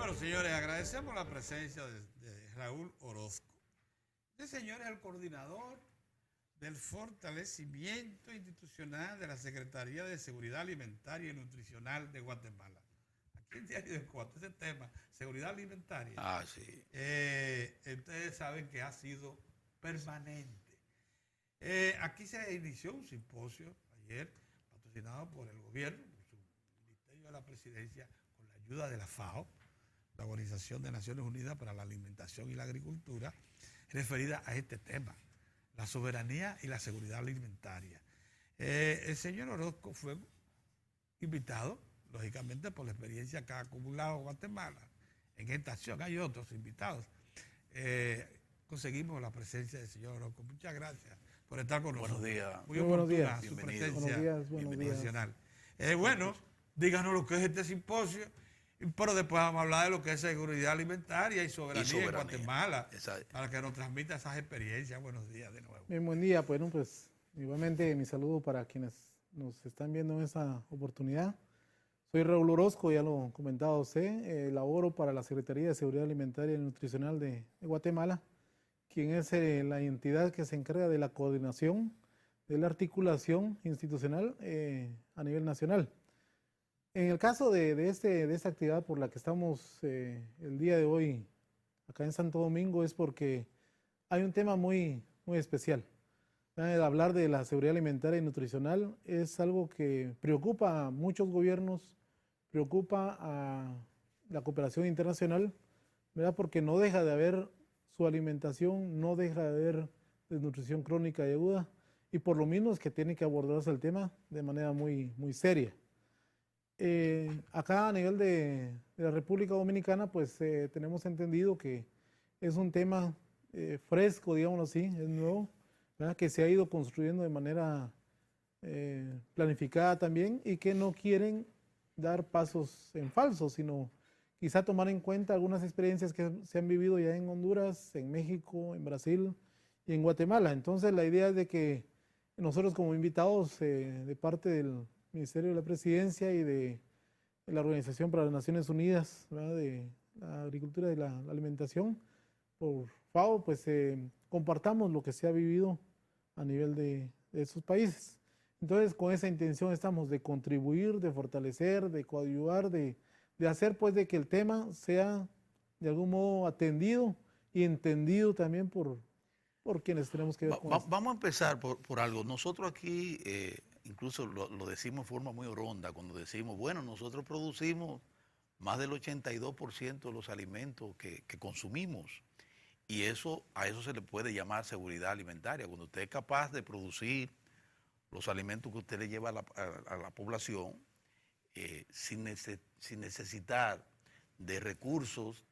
Bueno, señores, agradecemos la presencia de Raúl Orozco. Este señor es el coordinador del fortalecimiento institucional de la Secretaría de Seguridad Alimentaria y Nutricional de Guatemala. Aquí en Diario de Cuatro, ese tema, seguridad alimentaria. Sí. Ustedes saben que ha sido permanente. Aquí se inició un simposio ayer, patrocinado por el gobierno, por su Ministerio de la Presidencia, con la ayuda de la FAO, la Organización de Naciones Unidas para la Alimentación y la Agricultura, referida a este tema, la soberanía y la seguridad alimentaria. El señor Orozco fue invitado, lógicamente, por la experiencia que ha acumulado Guatemala en esta acción. Hay otros invitados. Conseguimos la presencia del señor Orozco. Muchas gracias por estar con nosotros. Buenos días. Muy oportuna su Bienvenido. presencia Buenos días. profesional. Bueno, díganos lo que es este simposio, pero después vamos a hablar de lo que es seguridad alimentaria y soberanía en Guatemala, para que nos transmita esas experiencias. Buenos días de nuevo. Bien, buen día. Bueno, pues igualmente mi saludo para quienes nos están viendo en esta oportunidad. Soy Raúl Orozco, ya lo comentaba usted, laboro para la Secretaría de Seguridad Alimentaria y Nutricional de Guatemala, quien es la entidad que se encarga de la coordinación, de la articulación institucional a nivel nacional. En el caso de esta actividad por la que estamos el día de hoy acá en Santo Domingo es porque hay un tema muy especial. El hablar de la seguridad alimentaria y nutricional es algo que preocupa a muchos gobiernos, preocupa a la cooperación internacional, ¿verdad? Porque no deja de haber su alimentación, no deja de haber desnutrición crónica y aguda, y por lo mismo es que tiene que abordarse el tema de manera muy seria. Acá a nivel de la República Dominicana, pues tenemos entendido que es un tema fresco, digámoslo así, es nuevo, ¿verdad? Que se ha ido construyendo de manera planificada también y que no quieren dar pasos en falso, sino quizá tomar en cuenta algunas experiencias que se han vivido ya en Honduras, en México, en Brasil y en Guatemala. Entonces la idea es de que nosotros como invitados de parte del Ministerio de la Presidencia y de la Organización para las Naciones Unidas, ¿verdad? De la Agricultura y la Alimentación, por FAO, pues compartamos lo que se ha vivido a nivel de esos países. Entonces, con esa intención estamos de contribuir, de fortalecer, de coadyuvar, de hacer pues de que el tema sea de algún modo atendido y entendido también por quienes tenemos que ver con esto. Vamos a empezar por algo. Nosotros aquí, incluso lo decimos de forma muy horonda, cuando decimos, bueno, nosotros producimos más del 82% de los alimentos que consumimos. Y a eso se le puede llamar seguridad alimentaria. Cuando usted es capaz de producir los alimentos que usted le lleva a la población sin necesitar de recursos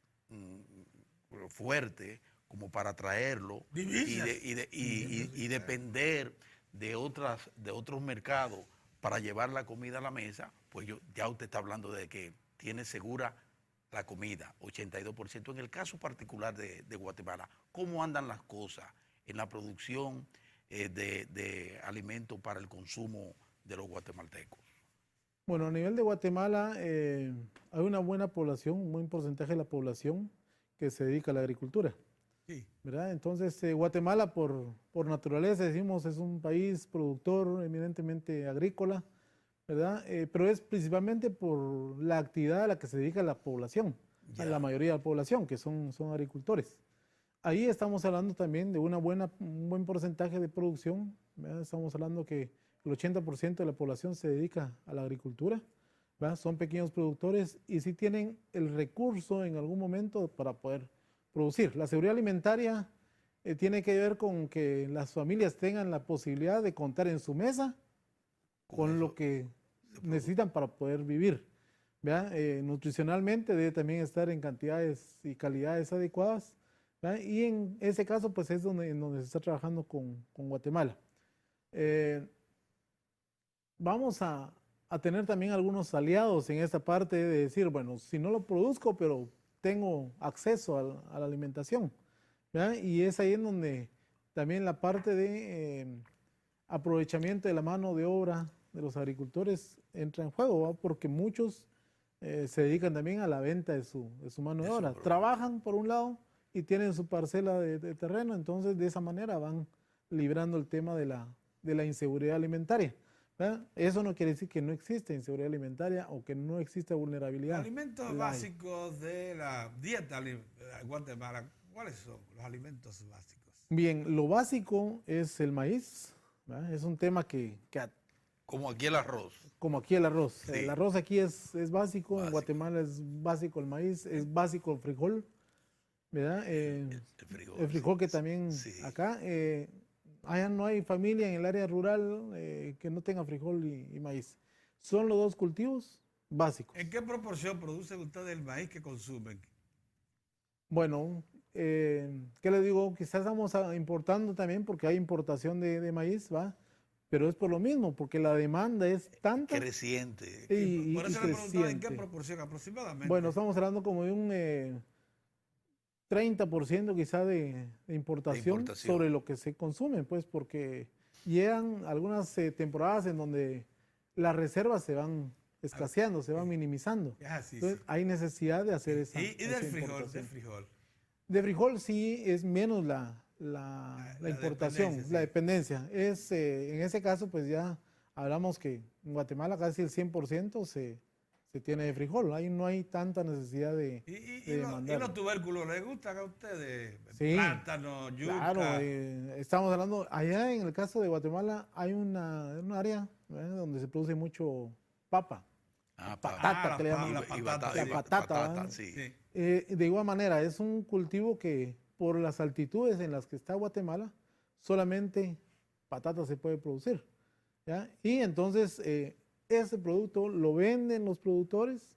fuertes como para traerlo y depender de otros mercados para llevar la comida a la mesa, pues ya usted está hablando de que tiene segura la comida, 82%. En el caso particular de Guatemala, ¿cómo andan las cosas en la producción de alimentos para el consumo de los guatemaltecos? Bueno, a nivel de Guatemala hay una buena población, un buen porcentaje de la población que se dedica a la agricultura. Sí. ¿Verdad? Entonces, Guatemala por naturaleza, decimos, es un país productor eminentemente agrícola, ¿verdad? Pero es principalmente por la actividad a la que se dedica la población, a la mayoría de la población, que son agricultores. Ahí estamos hablando también de un buen porcentaje de producción, ¿verdad? Estamos hablando que el 80% de la población se dedica a la agricultura, ¿verdad? Son pequeños productores y sí tienen el recurso en algún momento para poder producir. La seguridad alimentaria tiene que ver con que las familias tengan la posibilidad de contar en su mesa con lo que necesitan para poder vivir, ¿verdad? Nutricionalmente debe también estar en cantidades y calidades adecuadas, ¿verdad? Y en ese caso pues es donde se está trabajando con Guatemala. Vamos a tener también algunos aliados en esta parte de decir, bueno, si no lo produzco, pero tengo acceso a la alimentación, ¿verdad? Y es ahí en donde también la parte de aprovechamiento de la mano de obra de los agricultores entra en juego, ¿verdad? Porque muchos se dedican también a la venta de su mano de obra. Trabajan por un lado y tienen su parcela de terreno, entonces de esa manera van librando el tema de la inseguridad alimentaria. ¿Verdad? Eso no quiere decir que no existe inseguridad alimentaria o que no exista vulnerabilidad. Los alimentos básicos de la dieta de Guatemala, ¿cuáles son los alimentos básicos? Bien, lo básico es el maíz, ¿verdad? Es un tema que como aquí el arroz. como aquí el arroz. Sí. El arroz aquí es básico, en Guatemala es básico el maíz, es básico el frijol, ¿verdad? El frijol. El frijol que también sí. acá, allá no hay familia en el área rural que no tenga frijol y maíz. Son los dos cultivos básicos. ¿En qué proporción producen ustedes el maíz que consumen? Bueno, ¿qué les digo? Quizás estamos importando también porque hay importación de maíz, ¿va? Pero es por lo mismo, porque la demanda es tanta. Creciente. Por eso le preguntaba en qué proporción aproximadamente. Bueno, estamos hablando como de un 30% quizá de importación sobre lo que se consume, pues porque llegan algunas temporadas en donde las reservas se van escaseando, se van minimizando. Entonces hay necesidad de hacer esa ¿Y del frijol? De frijol sí es menos la importación, la dependencia. En ese caso, pues ya hablamos que en Guatemala casi el 100% se tiene de frijol. Ahí no hay tanta necesidad de demandar. ¿Y los tubérculos les gustan a ustedes? Sí, Plátano, yuca. Claro, estamos hablando, allá en el caso de Guatemala hay un área donde se produce mucho papa. Patata, que le llaman. La patata, sí. De igual manera, es un cultivo que por las altitudes en las que está Guatemala, solamente patata se puede producir, ¿ya? Y entonces ese producto lo venden los productores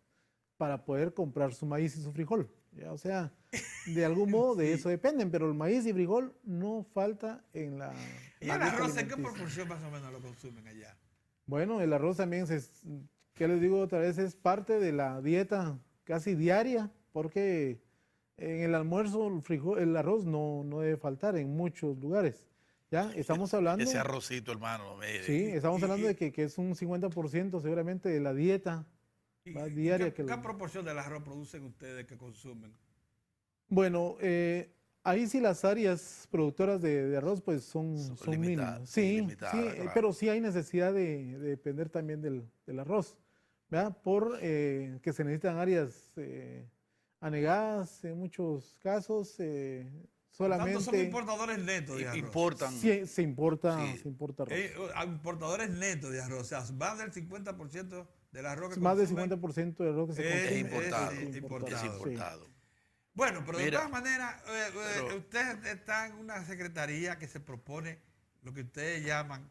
para poder comprar su maíz y su frijol, ¿ya? O sea, de algún modo de eso dependen, pero el maíz y frijol no falta en la... ¿Y el arroz en qué proporción más o menos lo consumen allá? Bueno, el arroz también, ¿qué les digo otra vez? Es parte de la dieta casi diaria, porque en el almuerzo el arroz no debe faltar en muchos lugares. ¿Ya? Estamos hablando... Ese arrocito, hermano. Sí, estamos hablando de que es un 50% seguramente de la dieta diaria. ¿Qué proporción del arroz producen ustedes que consumen? Bueno, ahí sí las áreas productoras de arroz pues son mínimas. Sí, claro. Pero sí hay necesidad de depender también del arroz, ¿verdad? Por que se necesitan áreas anegadas en muchos casos, solamente... Son importadores netos de arroz. Importan. Sí, se importa arroz. Importadores netos de arroz, o sea, más del 50% del arroz que más consumen. Más del 50% del arroz que se consume es importado. Sí. Bueno, pero de todas maneras, usted está en una secretaría que se propone lo que ustedes llaman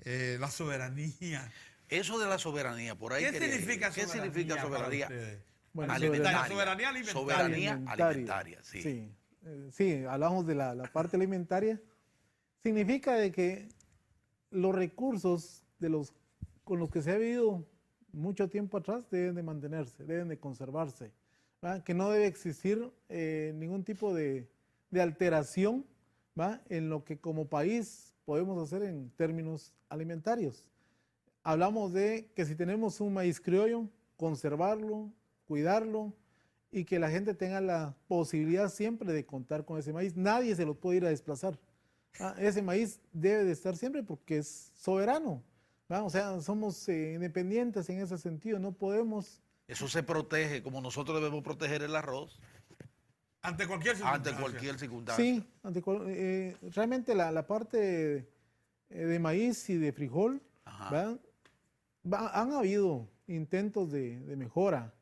la soberanía. Eso de la soberanía, por ahí. ¿Qué significa soberanía? Bueno, soberanía alimentaria. Soberanía alimentaria, sí. Sí, hablamos de la parte alimentaria. Significa de que los recursos con los que se ha vivido mucho tiempo atrás deben de mantenerse, deben de conservarse, ¿verdad? Que no debe existir ningún tipo de alteración, ¿verdad? En lo que como país podemos hacer en términos alimentarios. Hablamos de que si tenemos un maíz criollo, conservarlo, cuidarlo y que la gente tenga la posibilidad siempre de contar con ese maíz. Nadie se lo puede ir a desplazar. Ese maíz debe de estar siempre porque es soberano. O sea, somos independientes en ese sentido, no podemos... Eso se protege como nosotros debemos proteger el arroz. Ante cualquier circunstancia. Sí, realmente la parte de maíz y de frijol, han habido intentos de mejora,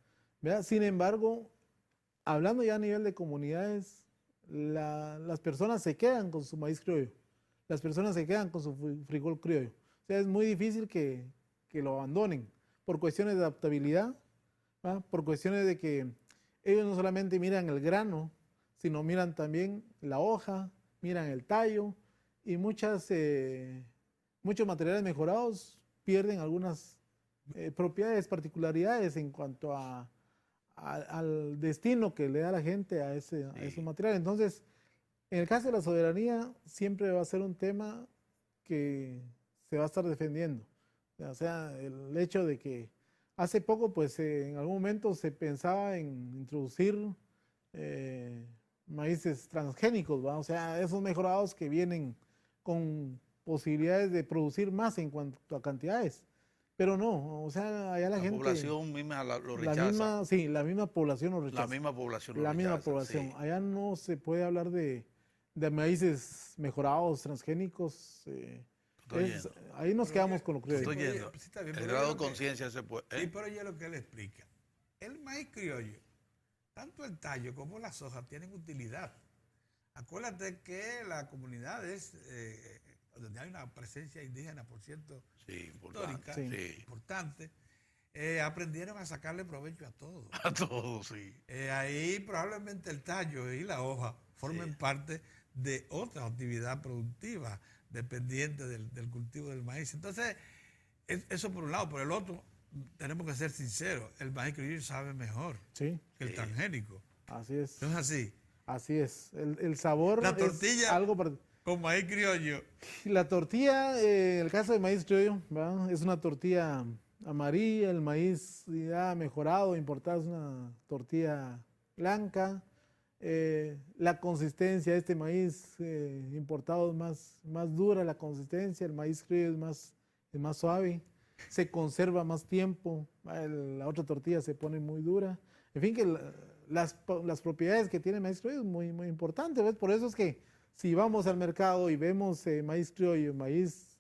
¿verdad? Sin embargo, hablando ya a nivel de comunidades, las personas se quedan con su maíz criollo, las personas se quedan con su frijol criollo. O sea, es muy difícil que lo abandonen por cuestiones de adaptabilidad, ¿verdad? Por cuestiones de que ellos no solamente miran el grano, sino miran también la hoja, miran el tallo y muchos materiales mejorados pierden algunas propiedades, particularidades en cuanto al destino que le da la gente a esos materiales. Entonces, en el caso de la soberanía, siempre va a ser un tema que se va a estar defendiendo. O sea, el hecho de que Hace poco, pues en algún momento se pensaba en introducir maíces transgénicos, ¿va? O sea, esos mejorados que vienen con posibilidades de producir más en cuanto a cantidades. Pero no, o sea, allá la La gente, población misma lo la rechaza. misma, sí, la misma población lo rechaza. La misma población lo La misma rechaza, población. sí. Allá no se puede hablar de maíces mejorados, transgénicos. Estoy yendo. Ahí nos Pero quedamos oye, con lo Estoy criollo. Oye, yendo. sí está bien, El pero grado oye de lo que- conciencia se puede. Sí, pero oye lo que él explica. El maíz criollo, tanto el tallo como las hojas tienen utilidad. Acuérdate que la comunidad es donde hay una presencia indígena, por cierto, Sí, histórica, importante. Sí. Sí. importante, aprendieron a sacarle provecho a todo. A todos, sí. Ahí probablemente el tallo y la hoja formen Sí. parte de otra actividad productiva dependiente del cultivo del maíz. Entonces, eso por un lado. Por el otro, tenemos que ser sinceros, el maíz criollo sabe mejor Sí, que el transgénico. así es. ¿No es así? Así es. El sabor La es tortilla algo... con maíz criollo. La tortilla, en el caso de maíz criollo, ¿verdad? Es una tortilla amarilla, el maíz ya mejorado, importado, es una tortilla blanca. La consistencia de este maíz importado es más dura, la consistencia, el maíz criollo es más suave, se conserva más tiempo, la otra tortilla se pone muy dura. En fin, que las propiedades que tiene el maíz criollo es muy, muy importante, ¿ves? Por eso es que si vamos al mercado y vemos maíz criollo, maíz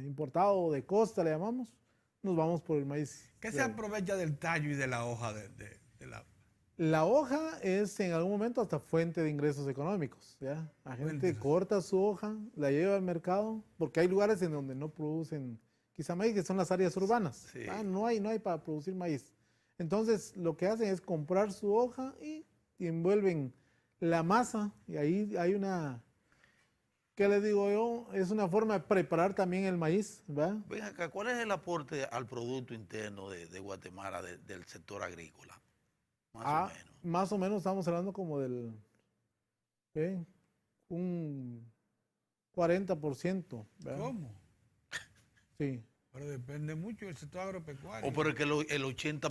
importado de costa, le llamamos, nos vamos por el maíz ¿Qué se criollo. aprovecha del tallo y de la hoja de la... La hoja es en algún momento hasta fuente de ingresos económicos, ¿ya? La gente Fuentes. corta su hoja, la lleva al mercado, porque hay lugares en donde no producen quizá maíz, que son las áreas urbanas. Sí. No hay para producir maíz. Entonces, lo que hacen es comprar su hoja y envuelven la masa, y ahí hay una, ¿qué les digo yo? Es una forma de preparar también el maíz, ¿verdad? Ven acá, ¿cuál es el aporte al Producto Interno de Guatemala del sector agrícola? Más o menos. Más o menos estamos hablando como del, ¿qué? Un 40%, ¿verdad? ¿Cómo? Sí. Pero depende mucho del sector agropecuario. O pero es que el 80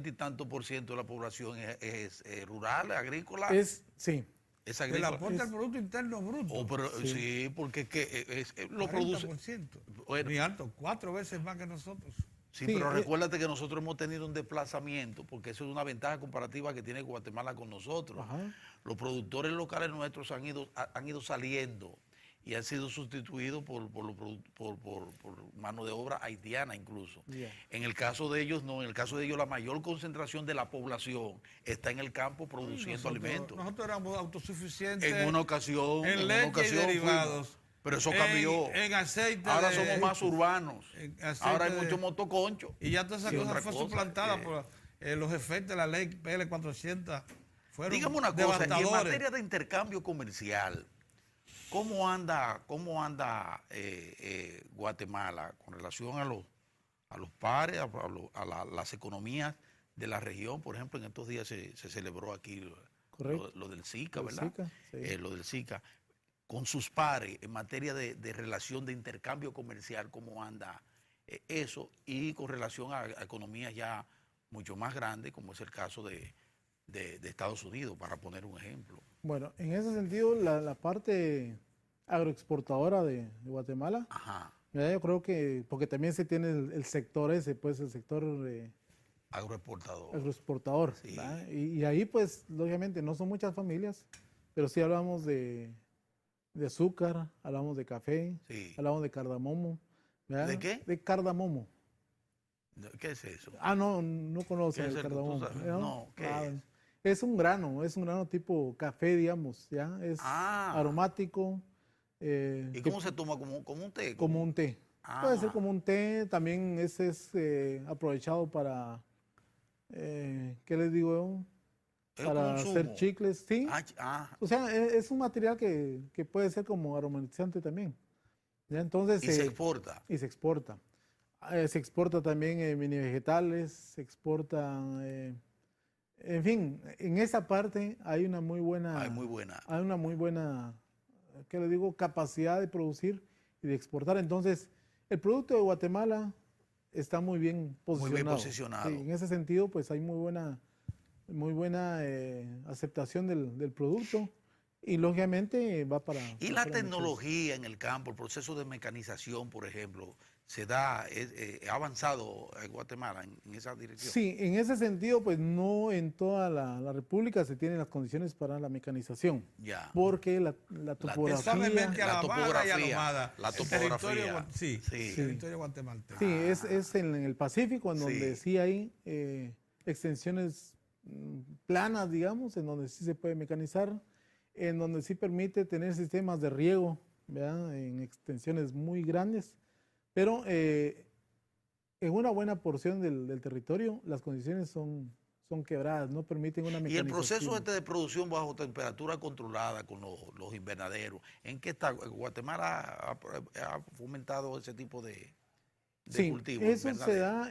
y tanto por ciento de la población es rural, agrícola, Sí. es El agrícola. aporte al Producto Interno Bruto. Sí, porque es que lo produce. 40%. Bueno. Muy alto, 4 veces más que nosotros. Sí, Sí, pero recuérdate que nosotros hemos tenido un desplazamiento, porque eso es una ventaja comparativa que tiene Guatemala con nosotros. Ajá. Los productores locales nuestros han ido saliendo y han sido sustituidos por mano de obra haitiana incluso. Ya. En el caso de ellos no, en el caso de ellos la mayor concentración de la población está en el campo produciendo alimentos. Nosotros éramos autosuficientes En una ocasión, en una leche y ocasión derivados. fuimos, pero eso cambió. En aceite. Ahora somos más urbanos. en aceite Ahora hay de- mucho motoconcho. Y ya todas esas Y cosas otra fue cosa, suplantada por los efectos de la ley PL 400. Fueron Dígame una cosa, y en devastadores. materia de intercambio comercial, ¿cómo anda Guatemala con relación a los pares, las economías de la región? Por ejemplo, en estos días se celebró aquí Correcto. lo del SICA, El ¿verdad? SICA, sí. Lo del SICA. Con sus pares en materia de relación de intercambio comercial, ¿cómo anda eso? Y con relación a economías ya mucho más grandes, como es el caso de Estados Unidos, para poner un ejemplo. Bueno, en ese sentido, la parte agroexportadora de Guatemala, Ajá. mira, yo creo que, porque también se tiene el sector ese, pues el sector Agroexportador. agroexportador, Sí. ¿verdad? Y ahí, pues, lógicamente, no son muchas familias, pero sí hablamos de azúcar, hablamos de café, Sí. hablamos de cardamomo. ¿verdad? ¿De qué? De cardamomo. ¿Qué es eso? No conocen ¿Qué es el el que tú cardamomo. sabes? No, ¿qué es un grano tipo café, digamos, ¿ya? Es aromático. ¿Y cómo se toma? ¿Como un té? Como un té. Ah. Puede ser como un té, también ese es aprovechado para, ¿qué les digo yo? ¿Es Para consumo? hacer chicles, sí. O sea, es un material que puede ser como aromatizante también. ¿ya? Entonces, Y se exporta. Y se exporta. Se exporta también mini vegetales, se exporta, en fin, en esa parte hay una muy buena, hay una muy buena, ¿qué le digo? Capacidad de producir y de exportar. Entonces, el producto de Guatemala está muy bien posicionado. posicionado. Sí, en ese sentido, pues hay muy buena aceptación del producto y lógicamente va para... Y la tecnología en el campo, el proceso de mecanización, por ejemplo, ha avanzado en Guatemala en esa dirección. Sí, en ese sentido, pues no en toda la República se tienen las condiciones para la mecanización. Ya. Porque la topografía... La topografía. La topografía. Sí, el territorio guatemalteco. Sí, es en el Pacífico, en donde sí hay extensiones planas, digamos, en donde sí se puede mecanizar, en donde sí permite tener sistemas de riego, ¿verdad? En extensiones muy grandes, pero en una buena porción del territorio las condiciones son quebradas, no permiten una mecanización. Y el proceso de producción bajo temperatura controlada con los invernaderos, ¿en qué está? Guatemala ha fomentado ese tipo de cultivo. Eso se da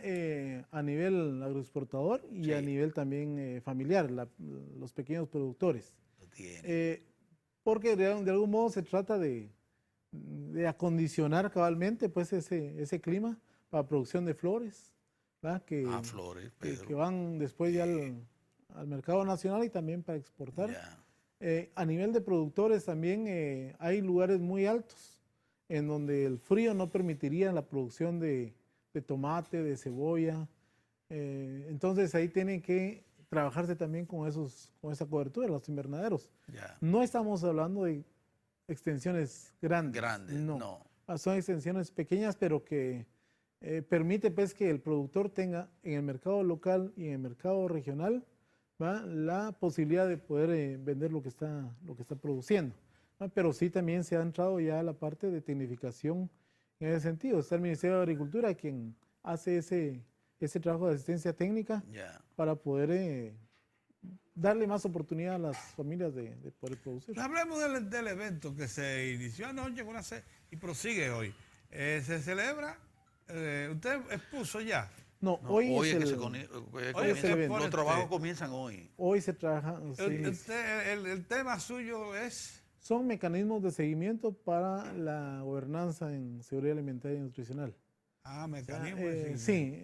a nivel agroexportador y a nivel también familiar, los pequeños productores. Porque de algún modo se trata de acondicionar cabalmente pues ese clima para producción de flores, ¿verdad? Flores, que van después ya al mercado nacional y también para exportar. A nivel de productores también hay lugares muy altos en donde el frío no permitiría la producción de tomate, de cebolla. Entonces ahí tiene que trabajarse también con esa cobertura, los invernaderos. No estamos hablando de extensiones grandes. No. Son extensiones pequeñas, pero que permite pues que el productor tenga en el mercado local y en el mercado regional, ¿va?, la posibilidad de poder vender lo que está produciendo. Pero sí también se ha entrado ya a la parte de tecnificación en ese sentido. Está el Ministerio de Agricultura quien hace ese trabajo de asistencia técnica para poder darle más oportunidad a las familias de poder producir. Hablemos del evento que se inició anoche y prosigue hoy. ¿Se celebra? ¿Usted expuso ya? No, hoy es los trabajos comienzan hoy. Hoy se trabaja. El tema suyo es... Son mecanismos de seguimiento para la gobernanza en seguridad alimentaria y nutricional. Mecanismos de seguimiento. Sí,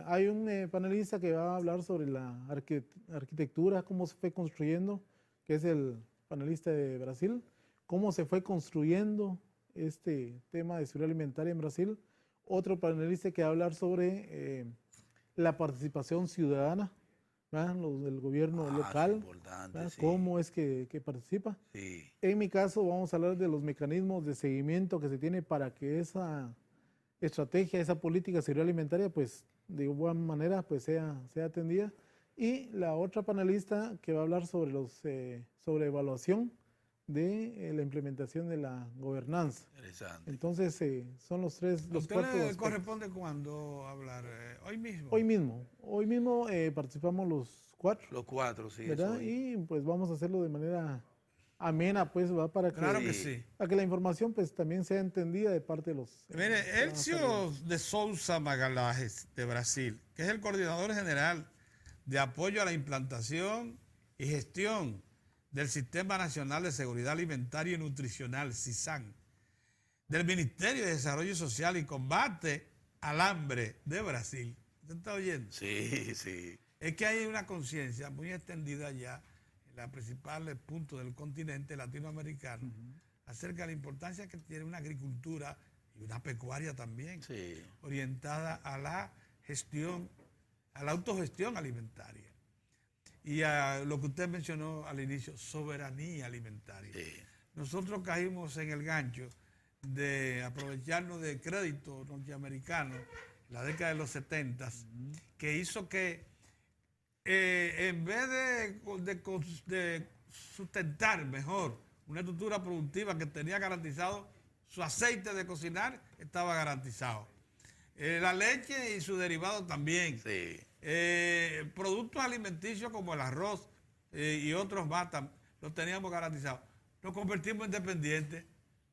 hay un panelista que va a hablar sobre la arquitectura, cómo se fue construyendo, que es el panelista de Brasil, cómo se fue construyendo este tema de seguridad alimentaria en Brasil. Otro panelista que va a hablar sobre la participación ciudadana, ¿verdad?, los del gobierno local, cómo es que participa. En mi caso vamos a hablar de los mecanismos de seguimiento que se tiene para que esa estrategia, esa política de seguridad alimentaria, pues de buena manera pues sea atendida. Y la otra panelista que va a hablar sobre evaluación de la implementación de la gobernanza. Interesante. Entonces son los cuatro. ¿Le corresponde cuándo hablar? ¿Hoy mismo? Hoy mismo participamos los cuatro. Los cuatro, sí. ¿Verdad? Y pues vamos a hacerlo de manera amena, pues, va para que, para que la información pues también sea entendida de parte de los... Mire, Elcio de Souza Magalajes, de Brasil, que es el coordinador general de apoyo a la implantación y gestión del Sistema Nacional de Seguridad Alimentaria y Nutricional, SISAN, del Ministerio de Desarrollo Social y Combate al Hambre de Brasil. ¿Usted está oyendo? Sí. Es que hay una conciencia muy extendida ya en los principales puntos del continente latinoamericano acerca de la importancia que tiene una agricultura y una pecuaria también, orientada a la gestión, a la autogestión alimentaria. Y a lo que usted mencionó al inicio, soberanía alimentaria. Nosotros caímos en el gancho de aprovecharnos de crédito norteamericano en la década de los 70, que hizo que en vez de sustentar mejor una estructura productiva que tenía garantizado su aceite de cocinar, estaba garantizado. La leche y su derivado también. Productos alimenticios como el arroz y otros más los teníamos garantizados. Nos convertimos en dependientes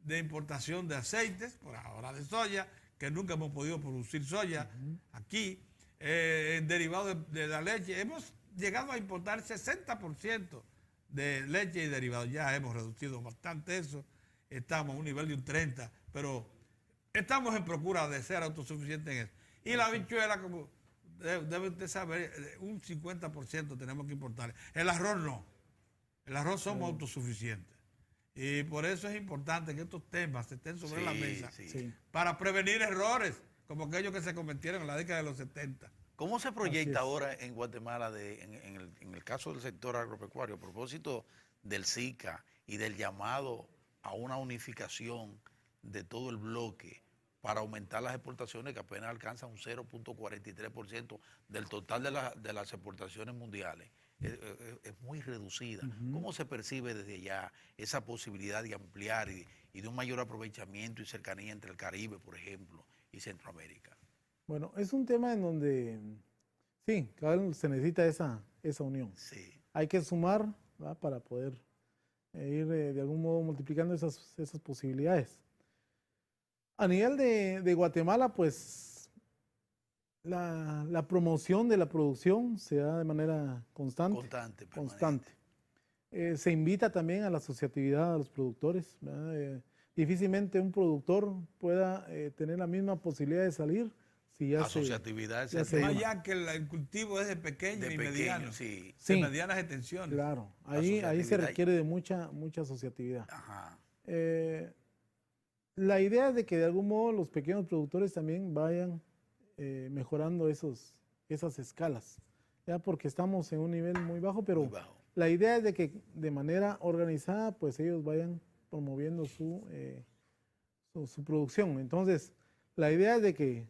de importación de aceites, por ahora de soya, que nunca hemos podido producir soya aquí, en derivados de la leche. Hemos llegado a importar 60% de leche y derivados. Ya hemos reducido bastante eso. Estamos a un nivel de un 30%, pero estamos en procura de ser autosuficientes en eso. Y la habichuela, como debe usted saber, un 50% tenemos que importar. El arroz no. El arroz somos autosuficientes. Y por eso es importante que estos temas estén sobre la mesa para prevenir errores como aquellos que se cometieron en la década de los 70. ¿Cómo se proyecta ahora en Guatemala en el caso del sector agropecuario a propósito del SICA y del llamado a una unificación de todo el bloque para aumentar las exportaciones que apenas alcanzan un 0.43% del total de las exportaciones mundiales? Es muy reducida. ¿Cómo se percibe desde allá esa posibilidad de ampliar y de un mayor aprovechamiento y cercanía entre el Caribe, por ejemplo, y Centroamérica? Bueno, es un tema en donde sí, se necesita esa unión. Sí. Hay que sumar, ¿verdad?, para poder ir de algún modo multiplicando esas posibilidades. A nivel de Guatemala, pues la promoción de la producción se da de manera constante. Se invita también a la asociatividad de los productores, ¿verdad? Difícilmente un productor pueda tener la misma posibilidad de salir si ya asociatividad más allá que el cultivo es de pequeño y mediano, sí. De medianas extensiones. Claro, ahí se requiere de mucha asociatividad. Ajá. La idea es de que de algún modo los pequeños productores también vayan mejorando esas escalas, ya porque estamos en un nivel muy bajo, pero muy bajo. La idea es de que de manera organizada pues ellos vayan promoviendo su producción. Entonces, la idea es de que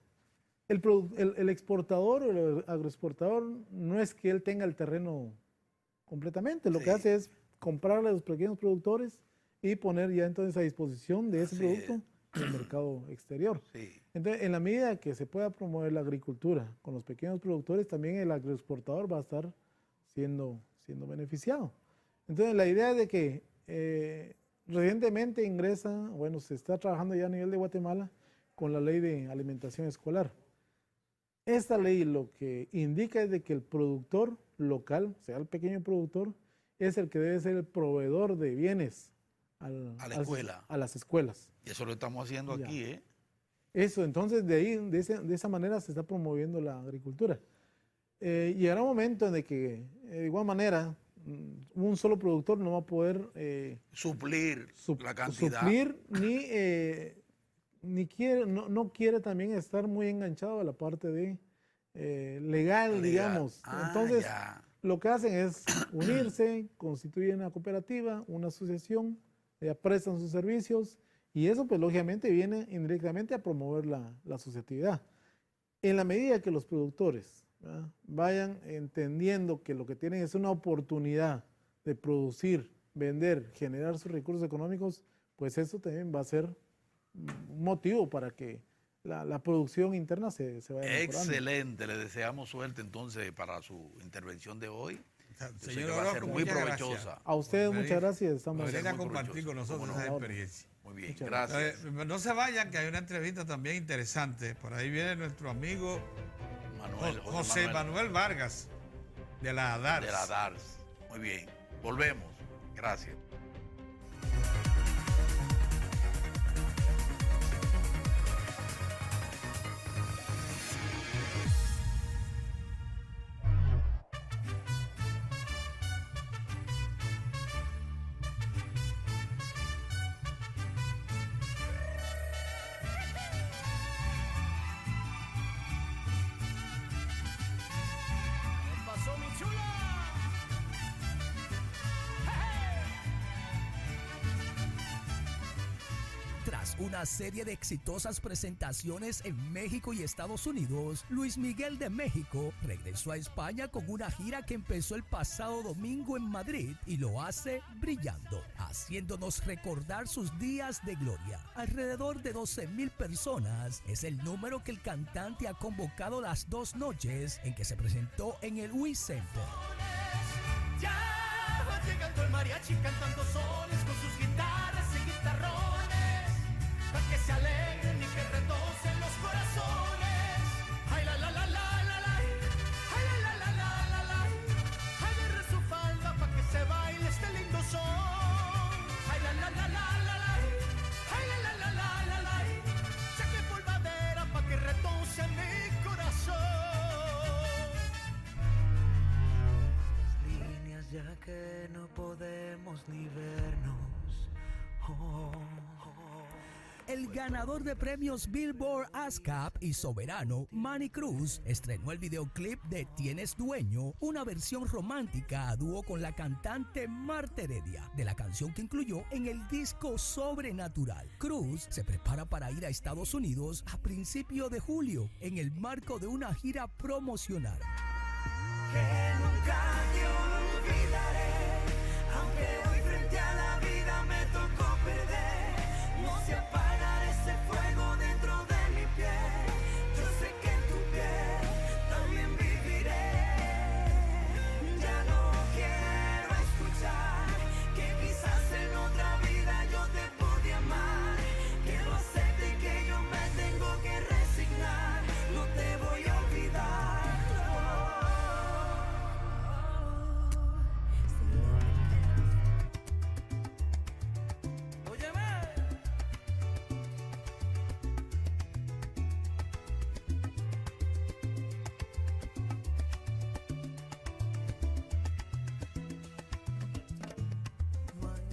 el exportador o el agroexportador no es que él tenga el terreno completamente, lo que hace es comprarle a los pequeños productores y poner ya entonces a disposición de ese producto en el mercado exterior. Sí. Entonces, en la medida que se pueda promover la agricultura con los pequeños productores, también el agroexportador va a estar siendo beneficiado. Entonces, la idea es de que recientemente se está trabajando ya a nivel de Guatemala con la ley de alimentación escolar. Esta ley lo que indica es de que el productor local, o sea, el pequeño productor, es el que debe ser el proveedor de bienes a las escuelas. Y eso lo estamos haciendo aquí, ¿eh? Eso, entonces de esa manera se está promoviendo la agricultura. Llegará un momento en el que, de igual manera, un solo productor no va a poder suplir la cantidad. No quiere también estar muy enganchado a la parte de legal, digamos. Entonces, lo que hacen es unirse, constituyen una cooperativa, una asociación, prestan sus servicios y eso pues lógicamente viene indirectamente a promover la asociatividad. En la medida que los productores, ¿verdad?, vayan entendiendo que lo que tienen es una oportunidad de producir, vender, generar sus recursos económicos, pues eso también va a ser un motivo para que la producción interna se vaya mejorando. Excelente, le deseamos suerte entonces para su intervención de hoy. Señor va a ser muy provechosa. Gracias. A ustedes muchas gracias. Estamos a compartir con nosotros esa experiencia. Muy bien, gracias. No se vayan, que hay una entrevista también interesante. Por ahí viene nuestro amigo José Manuel Vargas, de la ADARS. De la ADARS. Muy bien, volvemos. Gracias. Tras una serie de exitosas presentaciones en México y Estados Unidos, Luis Miguel de México regresó a España con una gira que empezó el pasado domingo en Madrid y lo hace brillando, haciéndonos recordar sus días de gloria. Alrededor de 12,000 personas es el número que el cantante ha convocado las 2 noches en que se presentó en el UI Center. Ya va llegando el mariachi cantando soles con sus guitarras y guitarrones, para que se alegren y que retocen los corazones. Ay la la la la la la, ay la la la la la la, agarre su falda para que se baile este lindo son. Ay la la la la la la, ay la la la la la la, saque polvadera para que retoce mi corazón. El ganador de premios Billboard ASCAP y Soberano, Manny Cruz, estrenó el videoclip de Tienes Dueño, una versión romántica a dúo con la cantante Marta Heredia, de la canción que incluyó en el disco Sobrenatural. Cruz se prepara para ir a Estados Unidos a principios de julio, en el marco de una gira promocional. Que nunca te olvidaré, aunque hoy frente a la vida me tocó perder, no se apagará ese fuego dentro de mi piel, yo sé que en tu piel también viviré, ya no quiero escuchar que quizás en otra vida yo te pude amar, que lo acepte y que yo me tengo que resignar, no te voy a olvidar.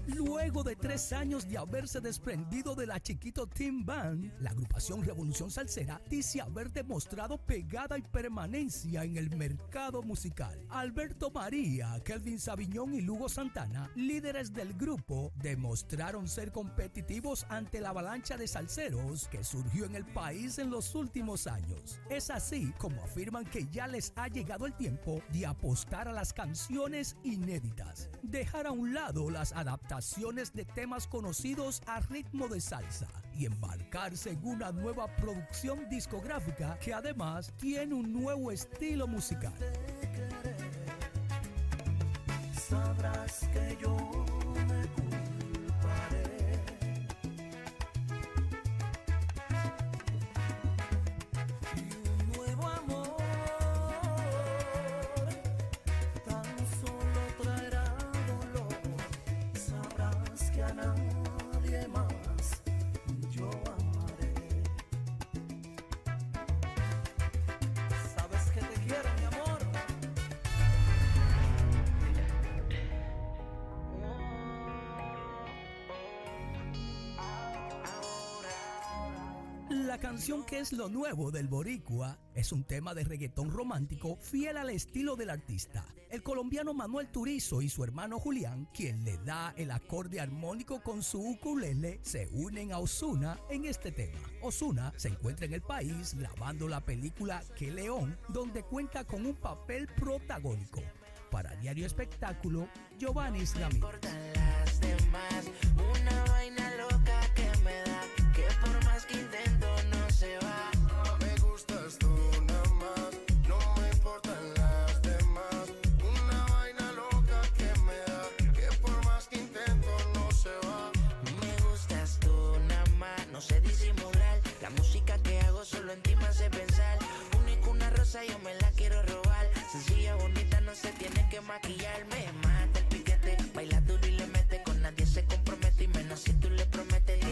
Luego de 3 años de haberse desprendido de la Chiquito Teen Band, la agrupación Revolución Salsera dice haber demostrado pegada y permanencia en el mercado musical. Alberto María, Kelvin Sabiñón y Lugo Santana, líderes del grupo, demostraron ser competitivos ante la avalancha de salseros que surgió en el país en los últimos años. Es así como afirman que ya les ha llegado el tiempo de apostar a las canciones inéditas, dejar a un lado las adaptaciones de temas conocidos a ritmo de salsa y embarcarse en una nueva producción discográfica que además tiene un nuevo estilo musical. Sabrás que yo me culparé. Y un nuevo amor tan solo traerá dolor. Sabrás que a nadie más yo amaré. Sabes que te quiero, mi amor. La canción que es lo nuevo del boricua es un tema de reggaetón romántico fiel al estilo del artista. El colombiano Manuel Turizo y su hermano Julián, quien le da el acorde armónico con su ukulele, se unen a Ozuna en este tema. Ozuna se encuentra en el país grabando la película Que León, donde cuenta con un papel protagónico. Para Diario Espectáculo, Giovanni Ramírez. Las demás, una vaina loca que me da, que por más que intento no se va. Me gustas tú nada más, no me importan las demás. Una vaina loca que me da, que por más que intento no se va. Me gustas tú nada más, no sé disimular. La música que hago solo en ti me hace pensar. Única una rosa yo me la quiero robar. Sencilla, bonita, no se tiene que maquillar. Me mata el piquete, baila duro y le mete. Con nadie se compromete y menos si tú le prometes.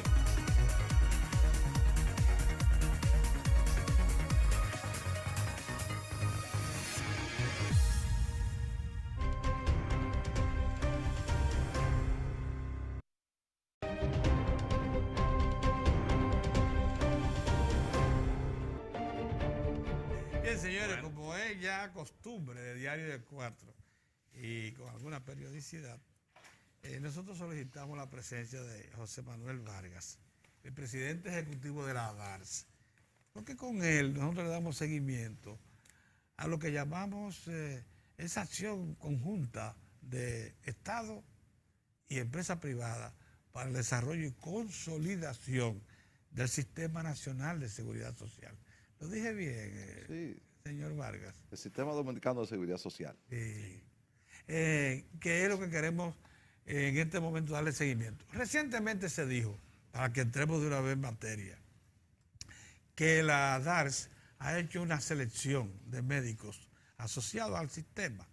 Bien, señores, como es ya costumbre de Diario de Cuatro y con alguna periodicidad, nosotros solicitamos la presencia de José Manuel Vargas, el presidente ejecutivo de la DARS, porque con él nosotros le damos seguimiento a lo que llamamos esa acción conjunta de Estado y empresa privada para el desarrollo y consolidación del Sistema Nacional de Seguridad Social. Lo dije bien, Sí, señor Vargas. el Sistema Dominicano de Seguridad Social. Sí. Que es lo que queremos en este momento darle seguimiento. Recientemente se dijo, para que entremos de una vez en materia, que la DARS ha hecho una selección de médicos asociados al sistema,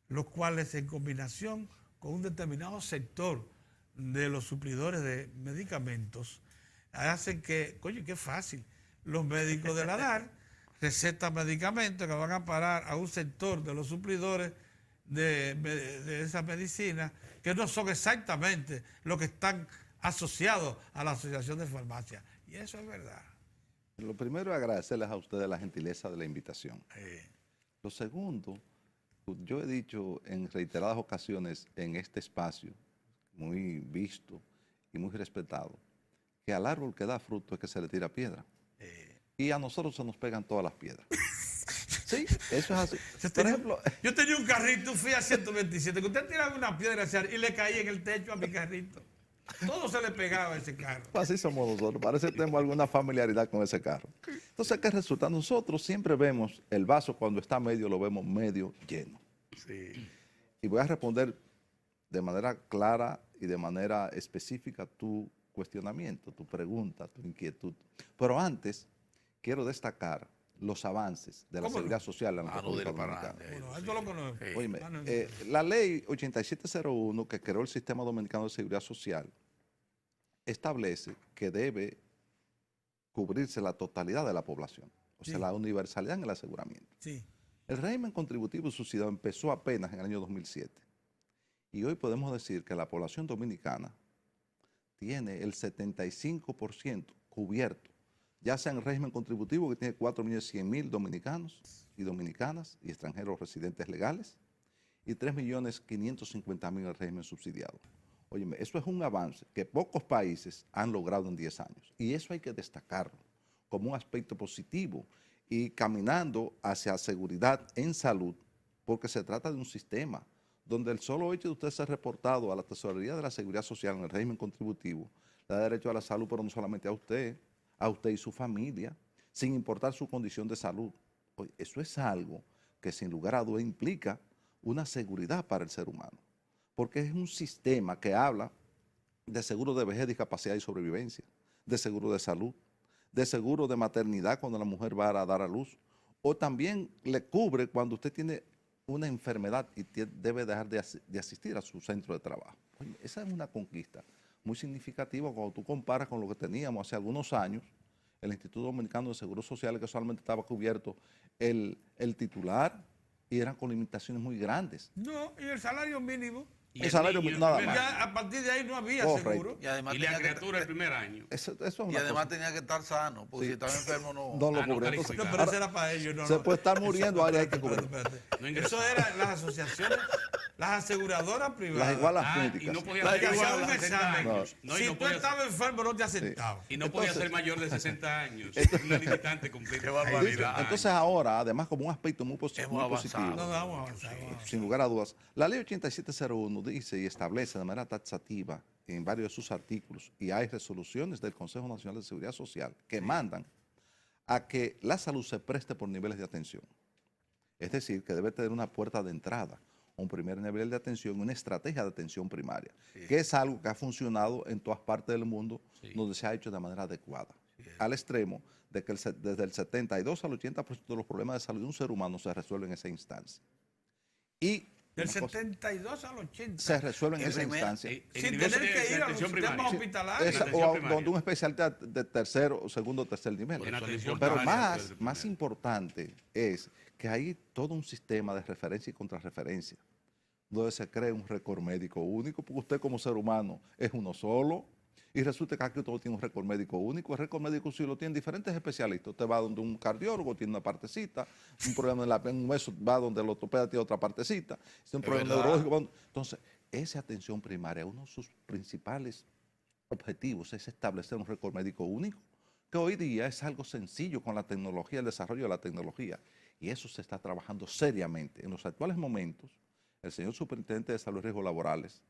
los cuales en combinación con un determinado sector de los suplidores de medicamentos hacen que, coño, qué fácil, los médicos de la DARS recetan medicamentos que van a parar a un sector de los suplidores de esa medicina que no son exactamente lo que están asociado a la Asociación de Farmacia. Y eso es verdad. Lo primero es agradecerles a ustedes la gentileza de la invitación. Lo segundo, yo he dicho en reiteradas ocasiones en este espacio, muy visto y muy respetado, que al árbol que da fruto es que se le tira piedra. Y a nosotros se nos pegan todas las piedras. Sí, eso es así. Por ejemplo, Yo tenía un carrito, fui a 127, que usted tiraba una piedra y le caía en el techo a mi carrito. Todo se le pegaba a ese carro. así somos nosotros. Parece que tenemos alguna familiaridad con ese carro. Entonces, ¿qué resulta? Nosotros siempre vemos el vaso cuando está medio, lo vemos medio lleno. Y voy a responder de manera clara y de manera específica tu cuestionamiento, tu pregunta, tu inquietud. Pero antes, quiero destacar los avances de la ¿Cómo no? seguridad social en la Ah, no, República dile para Dominicana. adelante. Bueno, esto lo conozco. Óyeme, Ah, no, la ley 8701 que creó el Sistema Dominicano de Seguridad Social establece que debe cubrirse la totalidad de la población, o sea, Sí. la universalidad en el aseguramiento. Sí. El régimen contributivo subsidiado empezó apenas en el año 2007 y hoy podemos decir que la población dominicana tiene el 75% cubierto, ya sea en el régimen contributivo que tiene 4.100.000 dominicanos y dominicanas y extranjeros residentes legales y 3.550.000 en el régimen subsidiado. Óyeme, eso es un avance que pocos países han logrado en 10 años y eso hay que destacarlo como un aspecto positivo y caminando hacia seguridad en salud, porque se trata de un sistema donde el solo hecho de usted ser reportado a la Tesorería de la Seguridad Social en el régimen contributivo le da derecho a la salud, pero no solamente a usted y su familia, sin importar su condición de salud. Oye, eso es algo que sin lugar a dudas implica una seguridad para el ser humano, porque es un sistema que habla de seguro de vejez, discapacidad y sobrevivencia, de seguro de salud, de seguro de maternidad cuando la mujer va a dar a luz, o también le cubre cuando usted tiene una enfermedad y debe dejar de asistir a su centro de trabajo. Oye, esa es una conquista muy significativa cuando tú comparas con lo que teníamos hace algunos años, el Instituto Dominicano de Seguros Sociales, que solamente estaba cubierto el titular y eran con limitaciones muy grandes. No, y el salario mínimo. El salario niño, nada el más. Ya a partir de ahí no había Correcto. seguro. Y además, Y la tenía que, criatura el primer año. Eso es una y además cosa. tenía que estar sano, porque Sí. si estaba enfermo no. No lo Ah, no cubre. califica. Entonces, No, pero ahora, eso era para ellos. No, se no. puede estar muriendo, ahora hay que Espérate, cubrir. espérate. No ingresaba. Eso era las asociaciones, las aseguradoras privadas. Las igualas Ah, y médicas. no podía Las ser que mayor hacían de un 60 examen. años. No, Si y no tú podía ser- estabas enfermo, no te aceptaban. y no podía Entonces- ser mayor de 60 años. Una limitante completa. Qué barbaridad. Entonces ahora, además, como un aspecto muy, Hemos muy avanzado. positivo, No, vamos a avanzar. vamos a avanzar. sin lugar a dudas, la ley 8701 dice y establece de manera taxativa en varios de sus artículos, y hay resoluciones del Consejo Nacional de Seguridad Social que mandan a que la salud se preste por niveles de atención. Es decir, que debe tener una puerta de entrada, un primer nivel de atención, una estrategia de atención primaria, que es algo que ha funcionado en todas partes del mundo donde se ha hecho de manera adecuada, al extremo de que desde el 72 al 80% de los problemas de salud de un ser humano se resuelven en esa instancia. Y Del una cosa, 72 al 80. se resuelven en En esa primera- instancia. Sin nivel tener de que ir a los atención sistemas primaria. hospitalarios. Esa, atención o primaria. donde un especialista de tercero, segundo o tercer nivel. En atención Pero primaria, más, desde el más primero. importante es que hay todo un sistema de referencia y contrarreferencia, donde se crea un récord médico único, porque usted como ser humano es uno solo, y resulta que aquí todo tiene un récord médico único. El récord médico sí lo tienen diferentes especialistas. Usted va donde un cardiólogo, tiene una partecita, un problema en un hueso, va donde el ortopeda tiene otra partecita, si un problema verdad. neurológico. Entonces, esa atención primaria, uno de sus principales objetivos es establecer un récord médico único, que hoy día es algo sencillo con la tecnología, el desarrollo de la tecnología, y eso se está trabajando seriamente. En los actuales momentos, el señor superintendente de Salud y Riesgos Laborales,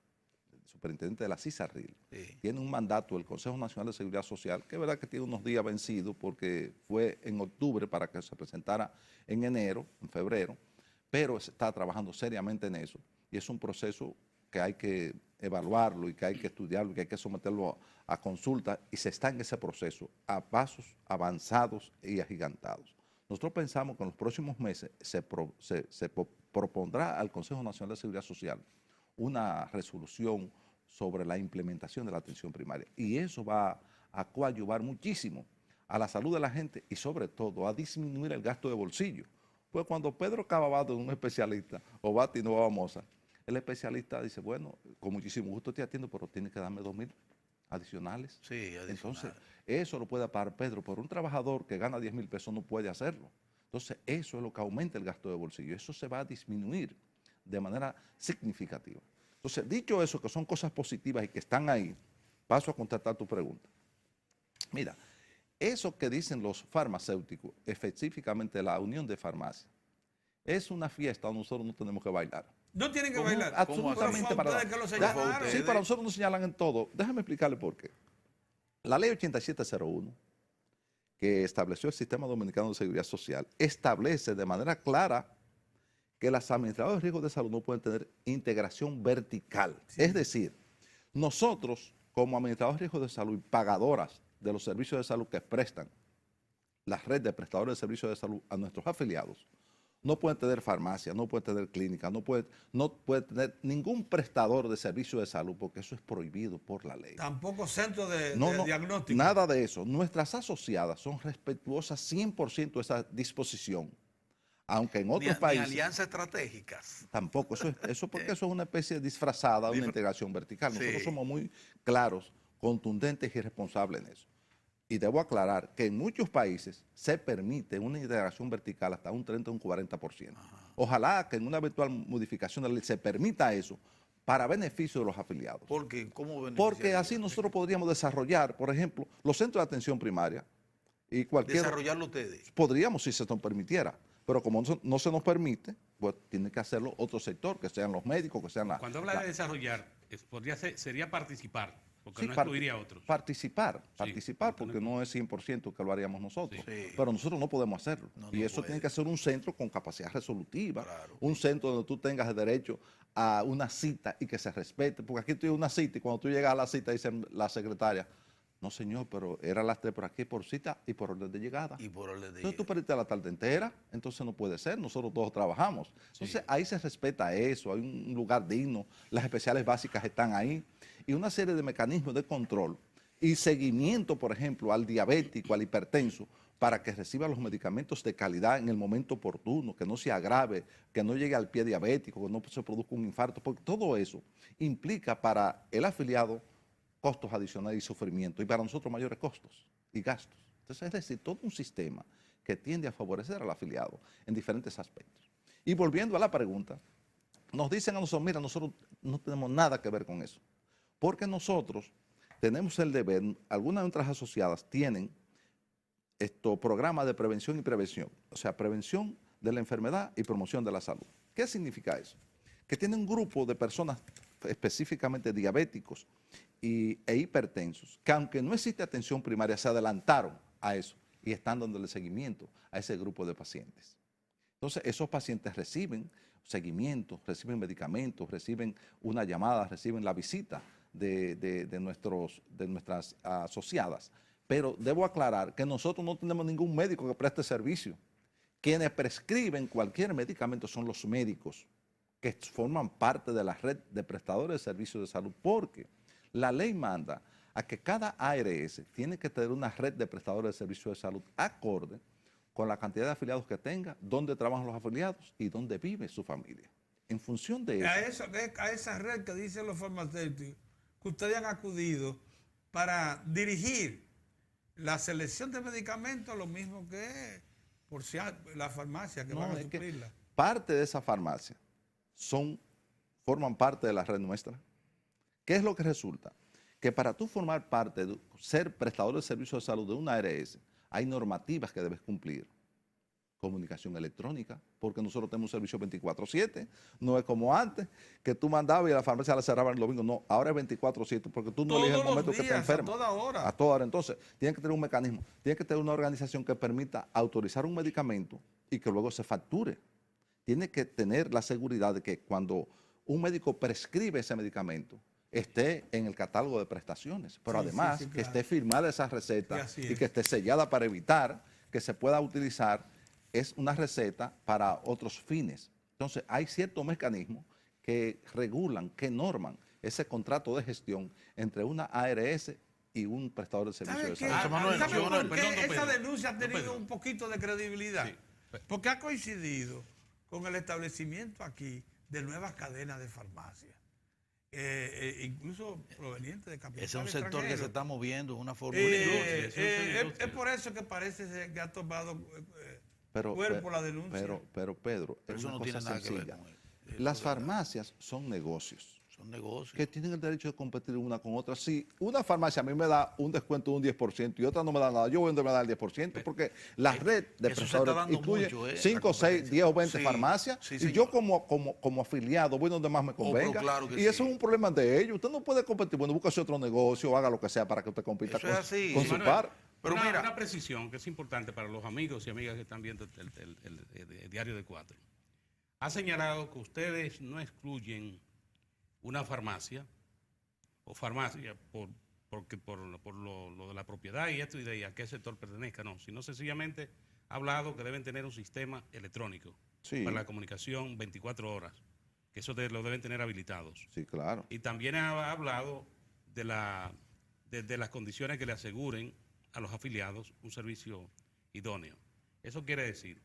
el superintendente de la CISARRIL, tiene un mandato del Consejo Nacional de Seguridad Social, que es verdad que tiene unos días vencidos porque fue en octubre para que se presentara en enero, en febrero, pero se está trabajando seriamente en eso, y es un proceso que hay que evaluarlo y que hay que estudiarlo y que hay que someterlo a consulta, y se está en ese proceso a pasos avanzados y agigantados. Nosotros pensamos que en los próximos meses se propondrá al Consejo Nacional de Seguridad Social una resolución sobre la implementación de la atención primaria, y eso va a coadyuvar muchísimo a la salud de la gente y sobre todo a disminuir el gasto de bolsillo. Pues cuando Pedro Cavabato es un especialista o va a Tinoa Moza, el especialista dice, bueno, con muchísimo gusto te atiendo, pero tiene que darme 2.000 adicionales. Sí, adicional. Entonces, eso lo puede pagar Pedro, pero un trabajador que gana 10,000 pesos no puede hacerlo. Entonces, eso es lo que aumenta el gasto de bolsillo. Eso se va a disminuir de manera significativa. Entonces, dicho eso, que son cosas positivas y que están ahí, paso a contestar tu pregunta. Mira, eso que dicen los farmacéuticos, específicamente la Unión de Farmacia, es una fiesta donde nosotros no tenemos que bailar. No tienen que Como bailar. absolutamente Pero fue para ustedes que lo nada. señalaron. Sí, para nosotros nos señalan en todo. Déjame explicarle por qué. La ley 8701, que estableció el Sistema Dominicano de Seguridad Social, establece de manera clara que las administradoras de riesgos de salud no pueden tener integración vertical. Es decir, nosotros, como administradores de riesgos de salud y pagadoras de los servicios de salud que prestan la red de prestadores de servicios de salud a nuestros afiliados, no pueden tener farmacia, no pueden tener clínica, no pueden tener ningún prestador de servicios de salud, porque eso es prohibido por la ley. Tampoco centro de No, diagnóstico. nada de eso. Nuestras asociadas son respetuosas 100% de esa disposición, aunque en otros Ni países alianzas estratégicas. tampoco. Eso porque eso es una especie disfrazada de una integración vertical. Nosotros Sí. somos muy claros, contundentes y responsables en eso. Y debo aclarar que en muchos países se permite una integración vertical hasta un 30 o un 40%. Ojalá que en una eventual modificación de la ley se permita eso para beneficio de los afiliados. Porque, ¿cómo Porque así nosotros podríamos desarrollar, por ejemplo, los centros de atención primaria y cualquier... desarrollarlo ustedes. Podríamos si se nos permitiera, pero como no se nos permite, pues tiene que hacerlo otro sector, que sean los médicos, que sean las... Cuando habla de desarrollar, sería participar, porque Sí, no excluiría a otros. Participar, porque porque no es 100% que lo haríamos nosotros. Sí. Pero nosotros no podemos hacerlo. No, y no eso puede. tiene que ser un centro con capacidad resolutiva, Claro. un centro donde tú tengas el derecho a una cita y que se respete. Porque aquí tú tienes una cita y cuando tú llegas a la cita dice la secretaria, no señor, pero era las 3 por aquí por cita y por orden de llegada. Y por orden de Entonces tú perdiste la tarde entera, entonces no puede ser, nosotros todos trabajamos. Entonces ahí se respeta eso, hay un lugar digno, las especiales básicas están ahí y una serie de mecanismos de control y seguimiento, por ejemplo, al diabético, al hipertenso, para que reciba los medicamentos de calidad en el momento oportuno, que no se agrave, que no llegue al pie diabético, que no se produzca un infarto, porque todo eso implica para el afiliado costos adicionales y sufrimiento, y para nosotros mayores costos y gastos. Entonces, es decir, todo un sistema que tiende a favorecer al afiliado en diferentes aspectos. Y volviendo a la pregunta, nos dicen a nosotros, mira, nosotros no tenemos nada que ver con eso, porque nosotros tenemos el deber, algunas de nuestras asociadas tienen programas de prevención y prevención, o sea, prevención de la enfermedad y promoción de la salud. ¿Qué significa eso? Que tienen un grupo de personas específicamente diabéticos e hipertensos, que aunque no existe atención primaria, se adelantaron a eso y están dándole seguimiento a ese grupo de pacientes. Entonces, esos pacientes reciben seguimiento, reciben medicamentos, reciben una llamada, reciben la visita de nuestras asociadas. Pero debo aclarar que nosotros no tenemos ningún médico que preste servicio. Quienes prescriben cualquier medicamento son los médicos, que forman parte de la red de prestadores de servicios de salud, porque la ley manda a que cada ARS tiene que tener una red de prestadores de servicios de salud acorde con la cantidad de afiliados que tenga, dónde trabajan los afiliados y dónde vive su familia. En función de eso... A esa red que dicen los farmacéuticos, que ustedes han acudido para dirigir la selección de medicamentos, lo mismo que por si la farmacia que van a suplirla. Parte de esa farmacia forman parte de la red nuestra. ¿Qué es lo que resulta? Que para tú formar parte, ser prestador de servicios de salud de una ARS, hay normativas que debes cumplir. Comunicación electrónica, porque nosotros tenemos un servicio 24/7, no es como antes, que tú mandabas y la farmacia la cerraban el domingo, no, ahora es 24/7, porque tú no eliges el momento que te enfermas. A toda hora. A toda hora. Entonces, tiene que tener un mecanismo, tiene que tener una organización que permita autorizar un medicamento y que luego se facture. Tiene que tener la seguridad de que cuando un médico prescribe ese medicamento, esté en el catálogo de prestaciones, pero además claro, que esté firmada esa receta y que esté sellada para evitar que se pueda utilizar, es una receta para otros fines. Entonces, hay ciertos mecanismos que regulan, que norman ese contrato de gestión entre una ARS y un prestador de servicios de salud. ¿Sabe por qué esa denuncia ha tenido un poquito de credibilidad? Sí. Porque ha coincidido con el establecimiento aquí de nuevas cadenas de farmacias. incluso proveniente de capital Ese es un sector que extranjero. se está moviendo, una forma Es por eso que parece que ha tomado cuerpo la denuncia. Pero Pedro, Pero es eso una no tiene cosa nada que ver sencilla. con él. Las farmacias son negocios Son negocios. que tienen el derecho de competir una con otra. Si una farmacia a mí me da un descuento de un 10% y otra no me da nada, yo voy donde me da el 10%, porque la red de eso se está prestadores dando incluye mucho, 5, 6, 10 o 20 Sí, farmacias, sí, y señor. yo como afiliado voy donde más me pero convenga. claro que y eso sí. es un problema de ellos. Usted no puede competir. Bueno, búsquese otro negocio, haga lo que sea para que usted compita Eso es así. con su Manuel, par. Pero una, mira. una precisión que es importante para los amigos y amigas que están viendo el Diario de Cuatro. Ha señalado que ustedes no excluyen una farmacia o farmacia por lo de la propiedad y esto y de a qué sector pertenezca, no, sino sencillamente ha hablado que deben tener un sistema electrónico Sí. para la comunicación 24 horas, que eso lo deben tener habilitados. Sí, claro. Y también ha hablado de las condiciones que le aseguren a los afiliados un servicio idóneo. Eso quiere decir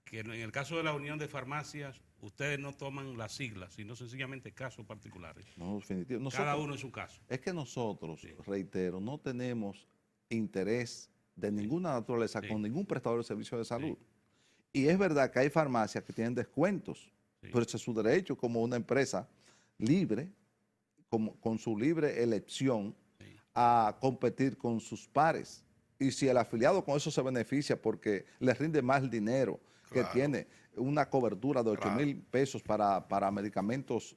que en el caso de la Unión de Farmacias, ustedes no toman las siglas, sino sencillamente casos particulares. No, definitivo. Cada uno en su caso. Es que nosotros, reitero, no tenemos interés de ninguna naturaleza Sí. con ningún prestador de servicios de salud. Sí. Y es verdad que hay farmacias que tienen descuentos, Sí. pero ese es su derecho como una empresa libre, con su libre elección, Sí. a competir con sus pares. Y si el afiliado con eso se beneficia porque le rinde más el dinero, que Claro. tiene una cobertura de 8,000 pesos para medicamentos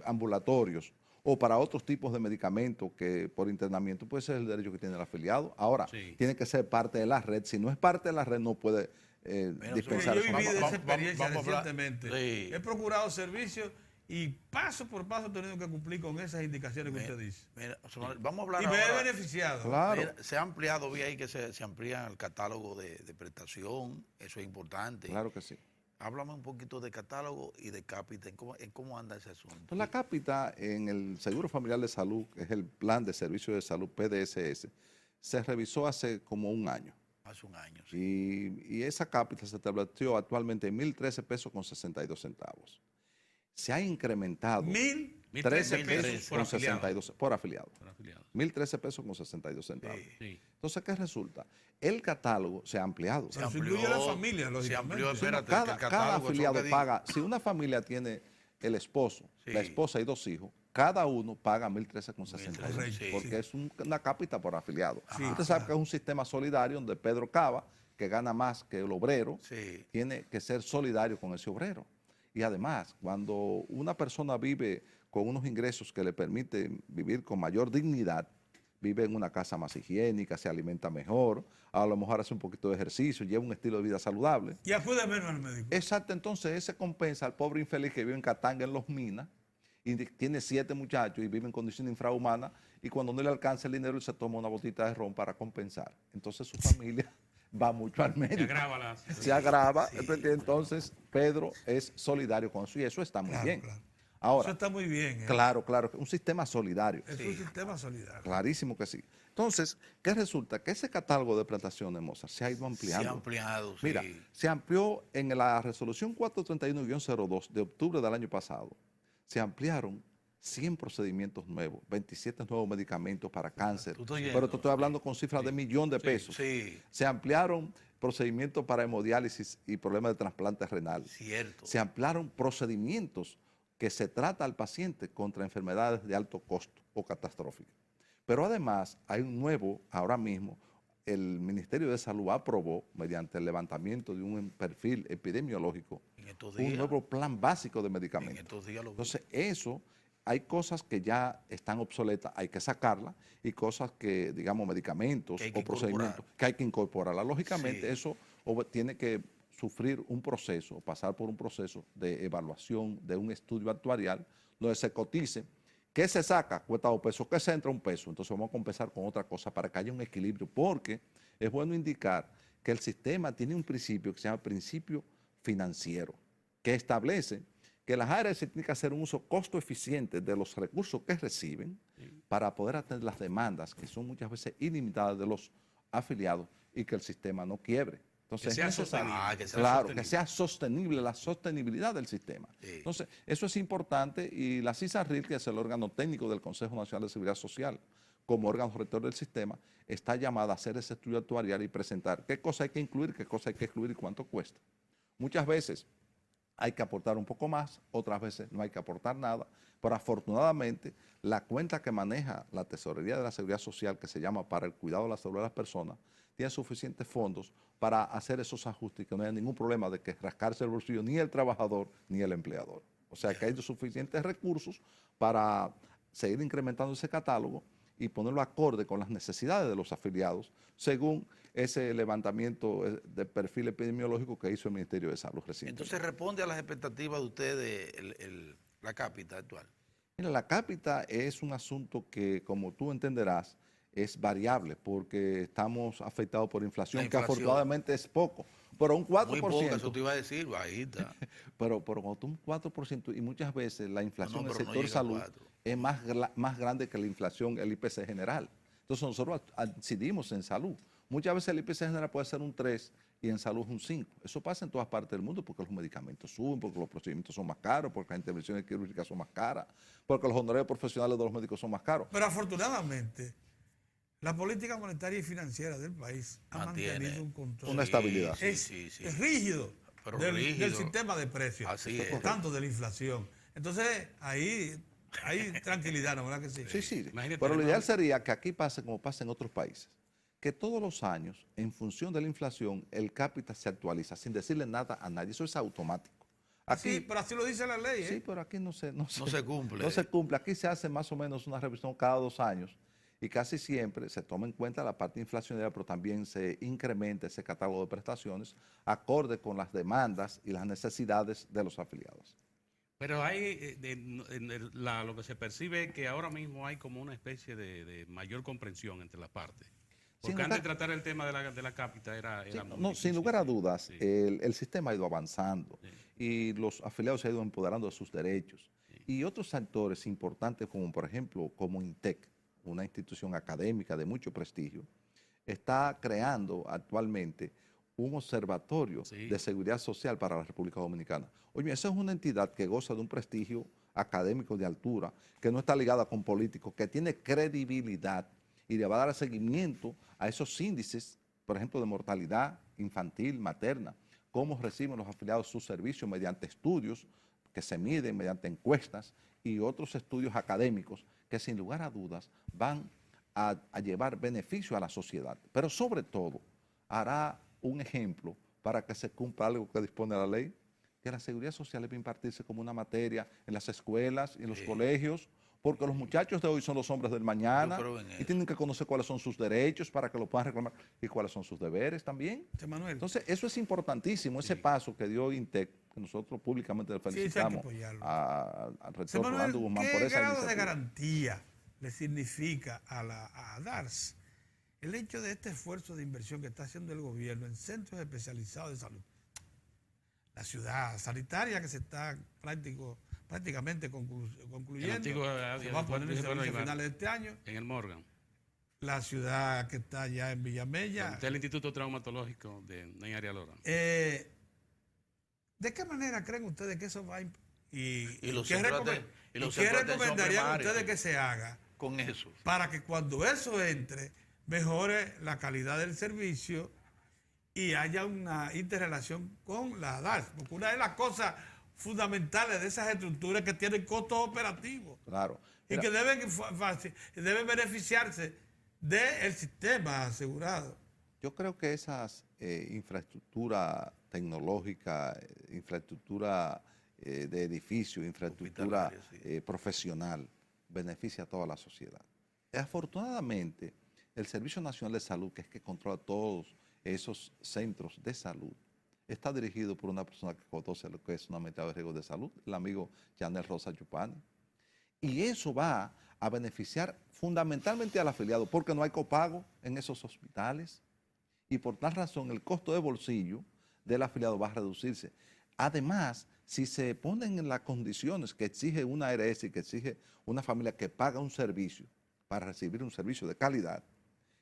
ambulatorios o para otros tipos de medicamentos que por internamiento, pues ese es el derecho que tiene el afiliado. Ahora, Sí. tiene que ser parte de la red. Si no es parte de la red, no puede Mira, dispensar. Yo su he vivido medicamento. esa experiencia vamos a hablar- recientemente. Sí. He procurado servicios y paso por paso he tenido que cumplir con esas indicaciones que usted dice. Mira, vamos a hablar Y me ahora. he beneficiado. Claro. Mira, se ha ampliado, vi ahí que se amplía el catálogo de prestación, eso es importante. Claro que sí. Háblame un poquito de catálogo y de cápita, en cómo anda ese asunto. Pues la cápita en el Seguro Familiar de Salud, que es el Plan de Servicios de Salud PDSS, se revisó hace como un año. Hace un año. Sí. Y esa cápita se estableció actualmente en 1.013 pesos con 62 centavos. Se ha incrementado 1.013 pesos por con afiliado. 62 por afiliado. Por afiliados. 1.013 pesos con 62 centavos. Sí. Entonces, ¿qué resulta? El catálogo se ha ampliado. Pero se incluye la familia, Se lógicamente. amplió, Sí, espérate, que Cada el catálogo, eso afiliado que digo. paga, si una familia tiene el esposo, Sí. la esposa y 2 hijos, cada uno paga 1.013,62, Correcto, sí. porque es una cápita por afiliado. Sí, Usted sabe claro. que es un sistema solidario donde Pedro Cava, que gana más que el obrero, Sí. tiene que ser solidario con ese obrero. Y además, cuando una persona vive con unos ingresos que le permiten vivir con mayor dignidad, vive en una casa más higiénica, se alimenta mejor, a lo mejor hace un poquito de ejercicio, lleva un estilo de vida saludable. Y acude menos al médico. Exacto, entonces ese compensa al pobre infeliz que vive en Catanga, en Los Minas, y tiene 7 muchachos y vive en condiciones infrahumanas, y cuando no le alcanza el dinero, él se toma una botita de ron para compensar. Entonces su familia va mucho al Se médico. agrava la Se agrava, entonces Pedro es solidario con eso, y eso está muy Claro, bien. claro. Ahora, Eso está muy bien. claro, un sistema solidario. Es un sistema solidario. Clarísimo que sí. Entonces, ¿qué resulta? Que ese catálogo de prestaciones, Mozart, se ha ido ampliando. Se ha ampliado, sí. Mira, se amplió en la resolución 431-02 de octubre del año pasado. Se ampliaron 100 procedimientos nuevos, 27 nuevos medicamentos para cáncer. Tú estás oyendo. Pero te estoy hablando con cifras de $1.000.000 de pesos. Sí, Se ampliaron procedimientos para hemodiálisis y problemas de trasplante renal. cierto. Se ampliaron procedimientos que se trata al paciente contra enfermedades de alto costo o catastróficas. Pero además hay un nuevo, ahora mismo, el Ministerio de Salud aprobó, mediante el levantamiento de un perfil epidemiológico, En estos un días, nuevo plan básico de en medicamentos. estos días lo vi. Entonces, eso, hay cosas que ya están obsoletas, hay que sacarlas, y cosas que, digamos, medicamentos Que hay que o procedimientos incorporar. que hay que incorporarlas. Lógicamente, Sí. eso tiene que sufrir un proceso, pasar por un proceso de evaluación de un estudio actuarial, donde se cotice. ¿Qué se saca? Cuesta 2 pesos. ¿Qué se entra? 1 peso. Entonces vamos a compensar con otra cosa para que haya un equilibrio, porque es bueno indicar que el sistema tiene un principio que se llama principio financiero, que establece que las áreas tienen que hacer un uso costo eficiente de los recursos que reciben para poder atender las demandas, que son muchas veces ilimitadas de los afiliados, y que el sistema no quiebre. Entonces, Que sea es necesario, sostenible. Que sea claro, sostenible. que sea sostenible, la sostenibilidad del sistema. Sí. Entonces, eso es importante y la CISARRIL, que es el órgano técnico del Consejo Nacional de Seguridad Social, como órgano rector del sistema, está llamada a hacer ese estudio actuarial y presentar qué cosa hay que incluir, qué cosa hay que excluir y cuánto cuesta. Muchas veces hay que aportar un poco más, otras veces no hay que aportar nada, pero afortunadamente la cuenta que maneja la Tesorería de la Seguridad Social, que se llama para el cuidado de la salud de las personas, tiene suficientes fondos para hacer esos ajustes y que no haya ningún problema de que rascarse el bolsillo ni el trabajador ni el empleador. O sea que hay suficientes recursos para seguir incrementando ese catálogo y ponerlo acorde con las necesidades de los afiliados, según ese levantamiento de perfil epidemiológico que hizo el Ministerio de Salud recientemente. Entonces responde a las expectativas de ustedes la cápita actual. Mira, la cápita es un asunto que, como tú entenderás, es variable porque estamos afectados por inflación, La que inflación. afortunadamente es poco, pero un 4%. Muy poca, eso te iba a decir, bajita. Pero cuando tú un 4% y muchas veces la inflación No, del pero no sector llega a salud 4. es más grande que la inflación, el IPC general. Entonces nosotros incidimos en salud. Muchas veces el IPC general puede ser un 3 y en salud un 5. Eso pasa en todas partes del mundo porque los medicamentos suben, porque los procedimientos son más caros, porque las intervenciones quirúrgicas son más caras, porque los honorarios profesionales de los médicos son más caros. Pero afortunadamente, la política monetaria y financiera del país ha Mantiene mantenido un control. Una estabilidad. Es rígido, Pero del rígido. sistema de precios, Así es. tanto de la inflación. Entonces, ahí hay tranquilidad, ¿no? ¿Verdad que sí? Sí. Imagínate, Pero lo hermano. ideal sería que aquí pase como pasa en otros países, que todos los años, en función de la inflación, el cápita se actualiza sin decirle nada a nadie. Eso es automático. Así, pero así lo dice la ley, ¿eh? Sí, pero aquí no se cumple. No se cumple. Aquí se hace más o menos una revisión cada 2 años y casi siempre se toma en cuenta la parte inflacionaria, pero también se incrementa ese catálogo de prestaciones acorde con las demandas y las necesidades de los afiliados. Pero hay, lo que se percibe es que ahora mismo hay como una especie de mayor comprensión entre las partes. Porque antes de tratar el tema de la cápita era Sí, muy no, difícil. sin lugar a dudas, Sí. el sistema ha ido avanzando y los afiliados se han ido empoderando de sus derechos. Y otros actores importantes, como por ejemplo, como INTEC, una institución académica de mucho prestigio, está creando actualmente un observatorio de seguridad social para la República Dominicana. Oye, esa es una entidad que goza de un prestigio académico de altura, que no está ligada con políticos, que tiene credibilidad y le va a dar seguimiento a esos índices, por ejemplo, de mortalidad infantil, materna, cómo reciben los afiliados sus servicios mediante estudios que se miden mediante encuestas y otros estudios académicos que sin lugar a dudas van a llevar beneficio a la sociedad. Pero sobre todo, hará un ejemplo para que se cumpla algo que dispone la ley, que la seguridad social debe impartirse como una materia en las escuelas y en los colegios, porque los muchachos de hoy son los hombres del mañana Yo creo en y eso. tienen que conocer cuáles son sus derechos para que lo puedan reclamar y cuáles son sus deberes también. Manuel. Entonces, eso es importantísimo, ese paso que dio INTEC, que nosotros públicamente le Sí, eso hay que felicitamos apoyarlo. al José rector Manuel, Rolando Guzmán ¿qué por esa grado de iniciativa. garantía le significa a DARS el hecho de este esfuerzo de inversión que está haciendo el gobierno en centros especializados de salud? La ciudad sanitaria que se está prácticamente concluyendo, antiguo se va a poner en servicio a Iván. finales de este año. En el Morgan. La ciudad que está ya en Villamella. Está el Instituto Traumatológico de Ney Arialora. ¿De qué manera creen ustedes que eso va a Y los ¿qué centros de- y los qué centros de atención recomendarían primaria, ustedes sí. que se haga Con eso. para que cuando eso entre mejore la calidad del servicio y haya una interrelación con la DARS? Porque una de las cosas fundamentales de esas estructuras es que tienen costos operativos Claro. y Mira, que deben beneficiarse del sistema asegurado. yo creo que esas infraestructura tecnológica, infraestructura de edificio, infraestructura Hospitalaria, sí. profesional, beneficia a toda la sociedad. Afortunadamente, el Servicio Nacional de Salud, que es que controla todos esos centros de salud, está dirigido por una persona que conoce lo que es una meta de riesgo de salud, el amigo Janel Rosa Yupani. Y eso va a beneficiar fundamentalmente al afiliado, porque no hay copago en esos hospitales. Y por tal razón, el costo de bolsillo del afiliado va a reducirse. Además, si se ponen en las condiciones que exige una ARS y que exige una familia que paga un servicio para recibir un servicio de calidad,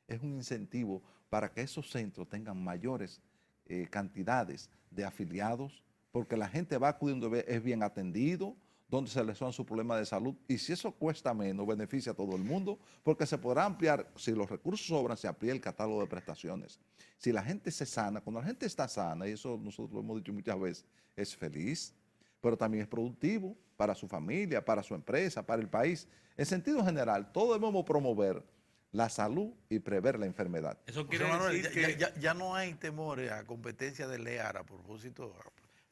es un incentivo para que esos centros tengan mayores cantidades de afiliados, porque la gente va acudiendo, es bien atendido, donde se les son sus problemas de salud, y si eso cuesta menos, beneficia a todo el mundo, porque se podrá ampliar, si los recursos sobran, se amplía el catálogo de prestaciones. Si la gente se sana, cuando la gente está sana, y eso nosotros lo hemos dicho muchas veces, es feliz, pero también es productivo para su familia, para su empresa, para el país. En sentido general, todos debemos promover la salud y prever la enfermedad. Eso quiere José Manuel, decir que... ya no hay temores a competencia de Lear a propósito.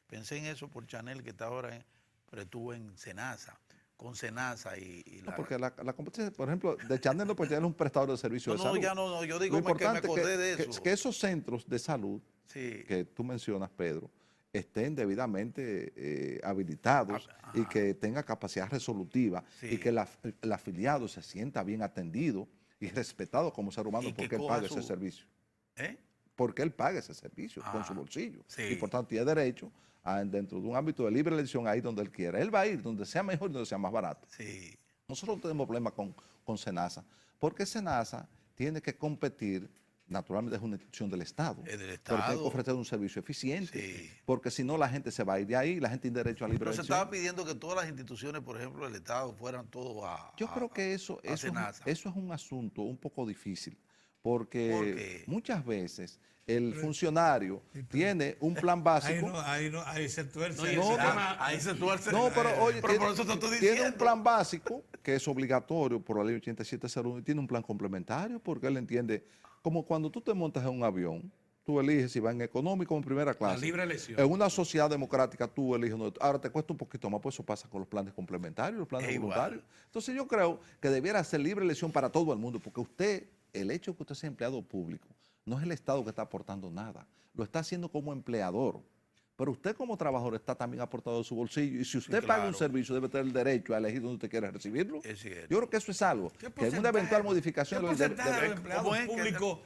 Pensé en eso por Chanel, que está ahora pero estuvo en Senasa, con Senasa y No, porque la competencia, por ejemplo, de Chanel, no, porque ya es un prestador de servicios de salud. No, yo digo Lo que me importante acordé de eso. que esos centros de salud Sí. que tú mencionas, Pedro, estén debidamente habilitados y que tenga capacidad resolutiva Sí. y que el afiliado se sienta bien atendido y respetado como ser humano Y que porque él coja paga su- ese servicio. ¿Eh? Porque él paga ese servicio con Ah, su bolsillo. sí. Y por tanto tiene derecho a, dentro de un ámbito de libre elección, a ir donde él quiera. Él va a ir donde sea mejor y donde sea más barato. Sí. Nosotros no tenemos problema con Senasa, porque Senasa tiene que competir, naturalmente es una institución del Estado, Es del pero tiene Estado. que ofrecer un servicio eficiente, Sí. porque si no la gente se va a ir de ahí, la gente tiene derecho a libre Pero se elección. estaba pidiendo que todas las instituciones, por ejemplo, del Estado, fueran todos a Yo creo que eso Senasa. es un asunto un poco difícil, porque ¿Por qué? muchas veces el funcionario tiene un plan básico. Ahí se tuerce. No, y No, ese tema- Ahí se tuerce. No, pero oye, Pero por eso te estoy tiene un diciendo. plan básico que es obligatorio por la ley 8701 y tiene un plan complementario porque él entiende, como cuando tú te montas en un avión, tú eliges si va en económico o en primera La clase. libre elección. En una sociedad democrática tú eliges, ahora te cuesta un poquito más, pues eso pasa con los planes complementarios, los planes Es igual. voluntarios. Entonces yo creo que debiera ser libre elección para todo el mundo, porque usted, el hecho de que usted sea empleado público, no es el Estado que está aportando nada, lo está haciendo como empleador. Pero usted como trabajador está también aportado de su bolsillo y si usted paga un claro. servicio debe tener el derecho a elegir dónde usted quiere recibirlo. Es cierto. Yo creo que eso es algo, ¿Qué que en una porcentaje- eventual modificación ¿Qué de- porcentaje de los ¿cómo empleados es que- públicos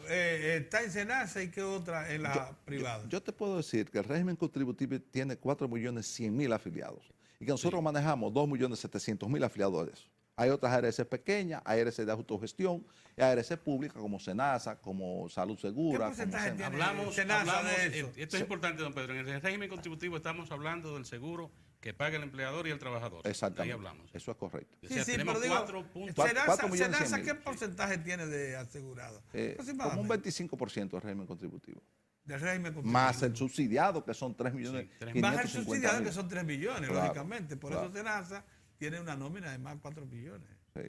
está en Senasa y qué otra en la privada? Yo te puedo decir que el régimen contributivo tiene 4.100.000 afiliados y que nosotros manejamos 2.700.000 afiliados de eso. Hay otras ARS pequeñas, ARS de autogestión, y ARS públicas como Senasa, como Salud Segura. ¿Qué como porcentaje Sen- tiene? Hablamos, Senasa hablamos de eso. esto es importante, don Pedro. En el régimen contributivo estamos hablando del seguro que paga el empleador y el trabajador. Exactamente. Ahí hablamos. Eso es correcto. O sea, Sí, tenemos pero digo, 4 puntos. Cuatro millones Senasa, 100.000. ¿qué porcentaje tiene de asegurado? Como un Aproximadamente. 25% del régimen contributivo. Del régimen contributivo. Más el subsidiado, que son 3.550.000. Más el subsidiado, que son 3 millones, Claro, lógicamente. Por claro. eso Senasa tiene una nómina de más 4 millones. Sí.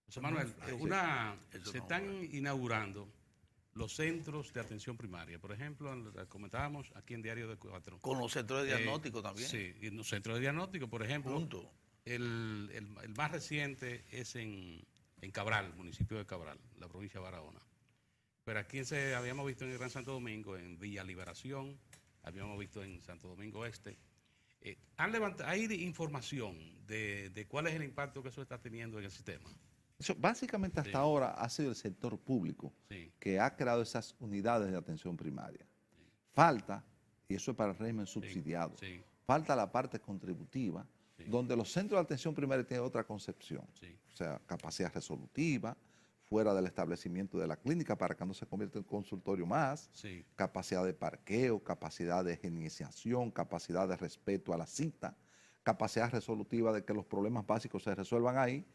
José Manuel, Eso se no, están inaugurando los centros de atención primaria. Por ejemplo, comentábamos aquí en Diario de 4. Con los centros de diagnóstico también. Sí, y en los centros de diagnóstico, por ejemplo, Punto. el más reciente es en Cabral, municipio de Cabral, la provincia de Barahona. Pero aquí habíamos visto en el Gran Santo Domingo, en Villa Liberación, habíamos visto en Santo Domingo Este. Hay información de cuál es el impacto que eso está teniendo en el sistema. Eso, básicamente hasta Sí. ahora ha sido el sector público Sí. que ha creado esas unidades de atención primaria. Falta, y eso es para el régimen subsidiado, Sí, falta la parte contributiva, Sí. donde los centros de atención primaria tienen otra concepción. sí. O sea, capacidad resolutiva, fuera del establecimiento de la clínica para que no se convierta en consultorio más, Sí, capacidad de parqueo, capacidad de higienización, capacidad de respeto a la cita, capacidad resolutiva de que los problemas básicos se resuelvan ahí,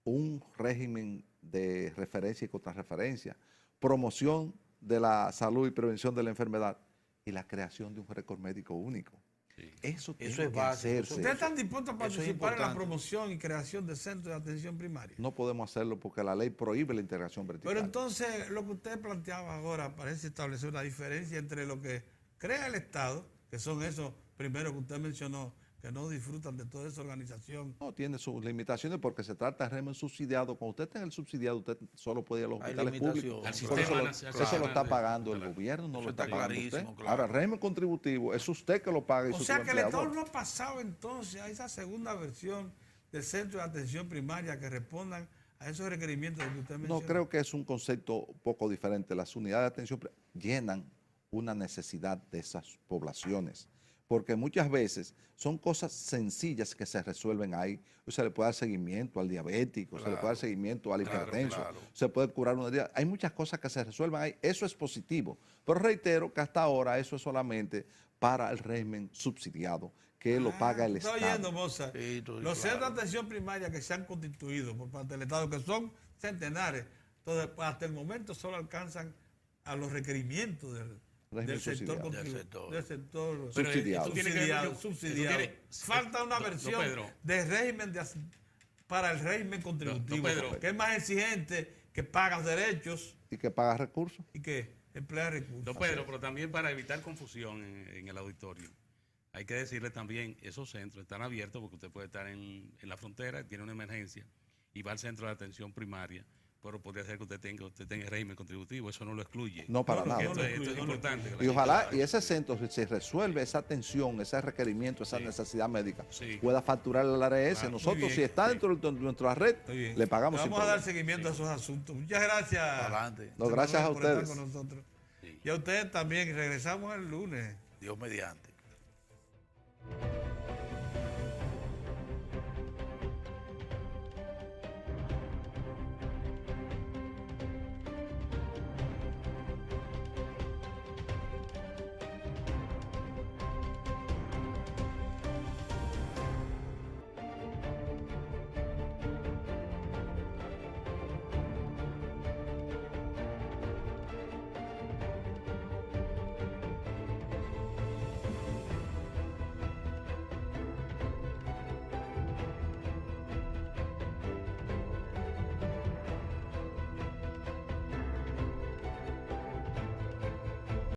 un régimen de referencia y contrarreferencia, promoción de la salud y prevención de la enfermedad y la creación de un récord médico único. sí. Eso tiene Eso es que básico, hacerse. ¿Ustedes están dispuestos a Eso es participar en la importante. promoción y creación de centros de atención primaria? No podemos hacerlo porque la ley prohíbe la integración vertical. Pero entonces lo que usted planteaba ahora parece establecer una diferencia entre lo que crea el Estado, que son esos primeros que usted mencionó, que no disfrutan de toda esa organización. No, tiene sus limitaciones porque se trata de régimen subsidiado. Cuando usted está en el subsidiado, usted solo puede ir a los Hay hospitales públicos. limitaciones. Al Por eso sistema lo, nacional, eso lo está de- pagando el de la- gobierno, no Eso lo está está pagando usted. clarísimo, claro. Ahora, el régimen contributivo es usted que lo paga y O su sea que el Estado empleador. no ha pasado entonces a esa segunda versión del centro de atención primaria que respondan a esos requerimientos que usted mencionó. No, creo que es un concepto un poco diferente. Las unidades de atención llenan una necesidad de esas poblaciones, porque muchas veces son cosas sencillas que se resuelven ahí. O se le puede dar seguimiento al diabético, se le puede dar seguimiento al hipertenso, se puede curar una herida. Hay muchas cosas que se resuelven ahí. Eso es positivo. Pero reitero que hasta ahora eso es solamente para el régimen subsidiado, que lo paga el Está Estado. oyendo, Moza. Sí, estoy Los claro. centros de atención primaria que se han constituido por parte del Estado, que son centenares, entonces hasta el momento solo alcanzan a los requerimientos del Régimen sector subsidiado. del sector Pero Subsidiado. esto tiene que ver- subsidiado. esto tiene- Falta una Don versión Pedro. de régimen para el régimen contributivo, Don Pedro. que es más exigente, que paga derechos Y que paga recursos. y que emplea recursos. Don Pedro, pero también para evitar confusión en el auditorio, hay que decirle también, esos centros están abiertos porque usted puede estar en la frontera, tiene una emergencia y va al centro de atención primaria, pero podría ser que usted tenga régimen contributivo, eso no lo excluye. No, para nada. Esto es importante. que la Y ojalá, gente y lo ese centro, si se resuelve esa atención, ese requerimiento, esa Sí. necesidad médica, Sí. pueda facturar al ARS. Ah, Nosotros, muy bien. si está dentro de nuestra red, Está bien. le pagamos sin Vamos a dar problema. seguimiento a esos asuntos. Muchas gracias. Adelante. No, gracias a por estar ustedes. con nosotros. Sí. Y a ustedes también. Regresamos el lunes. Dios mediante.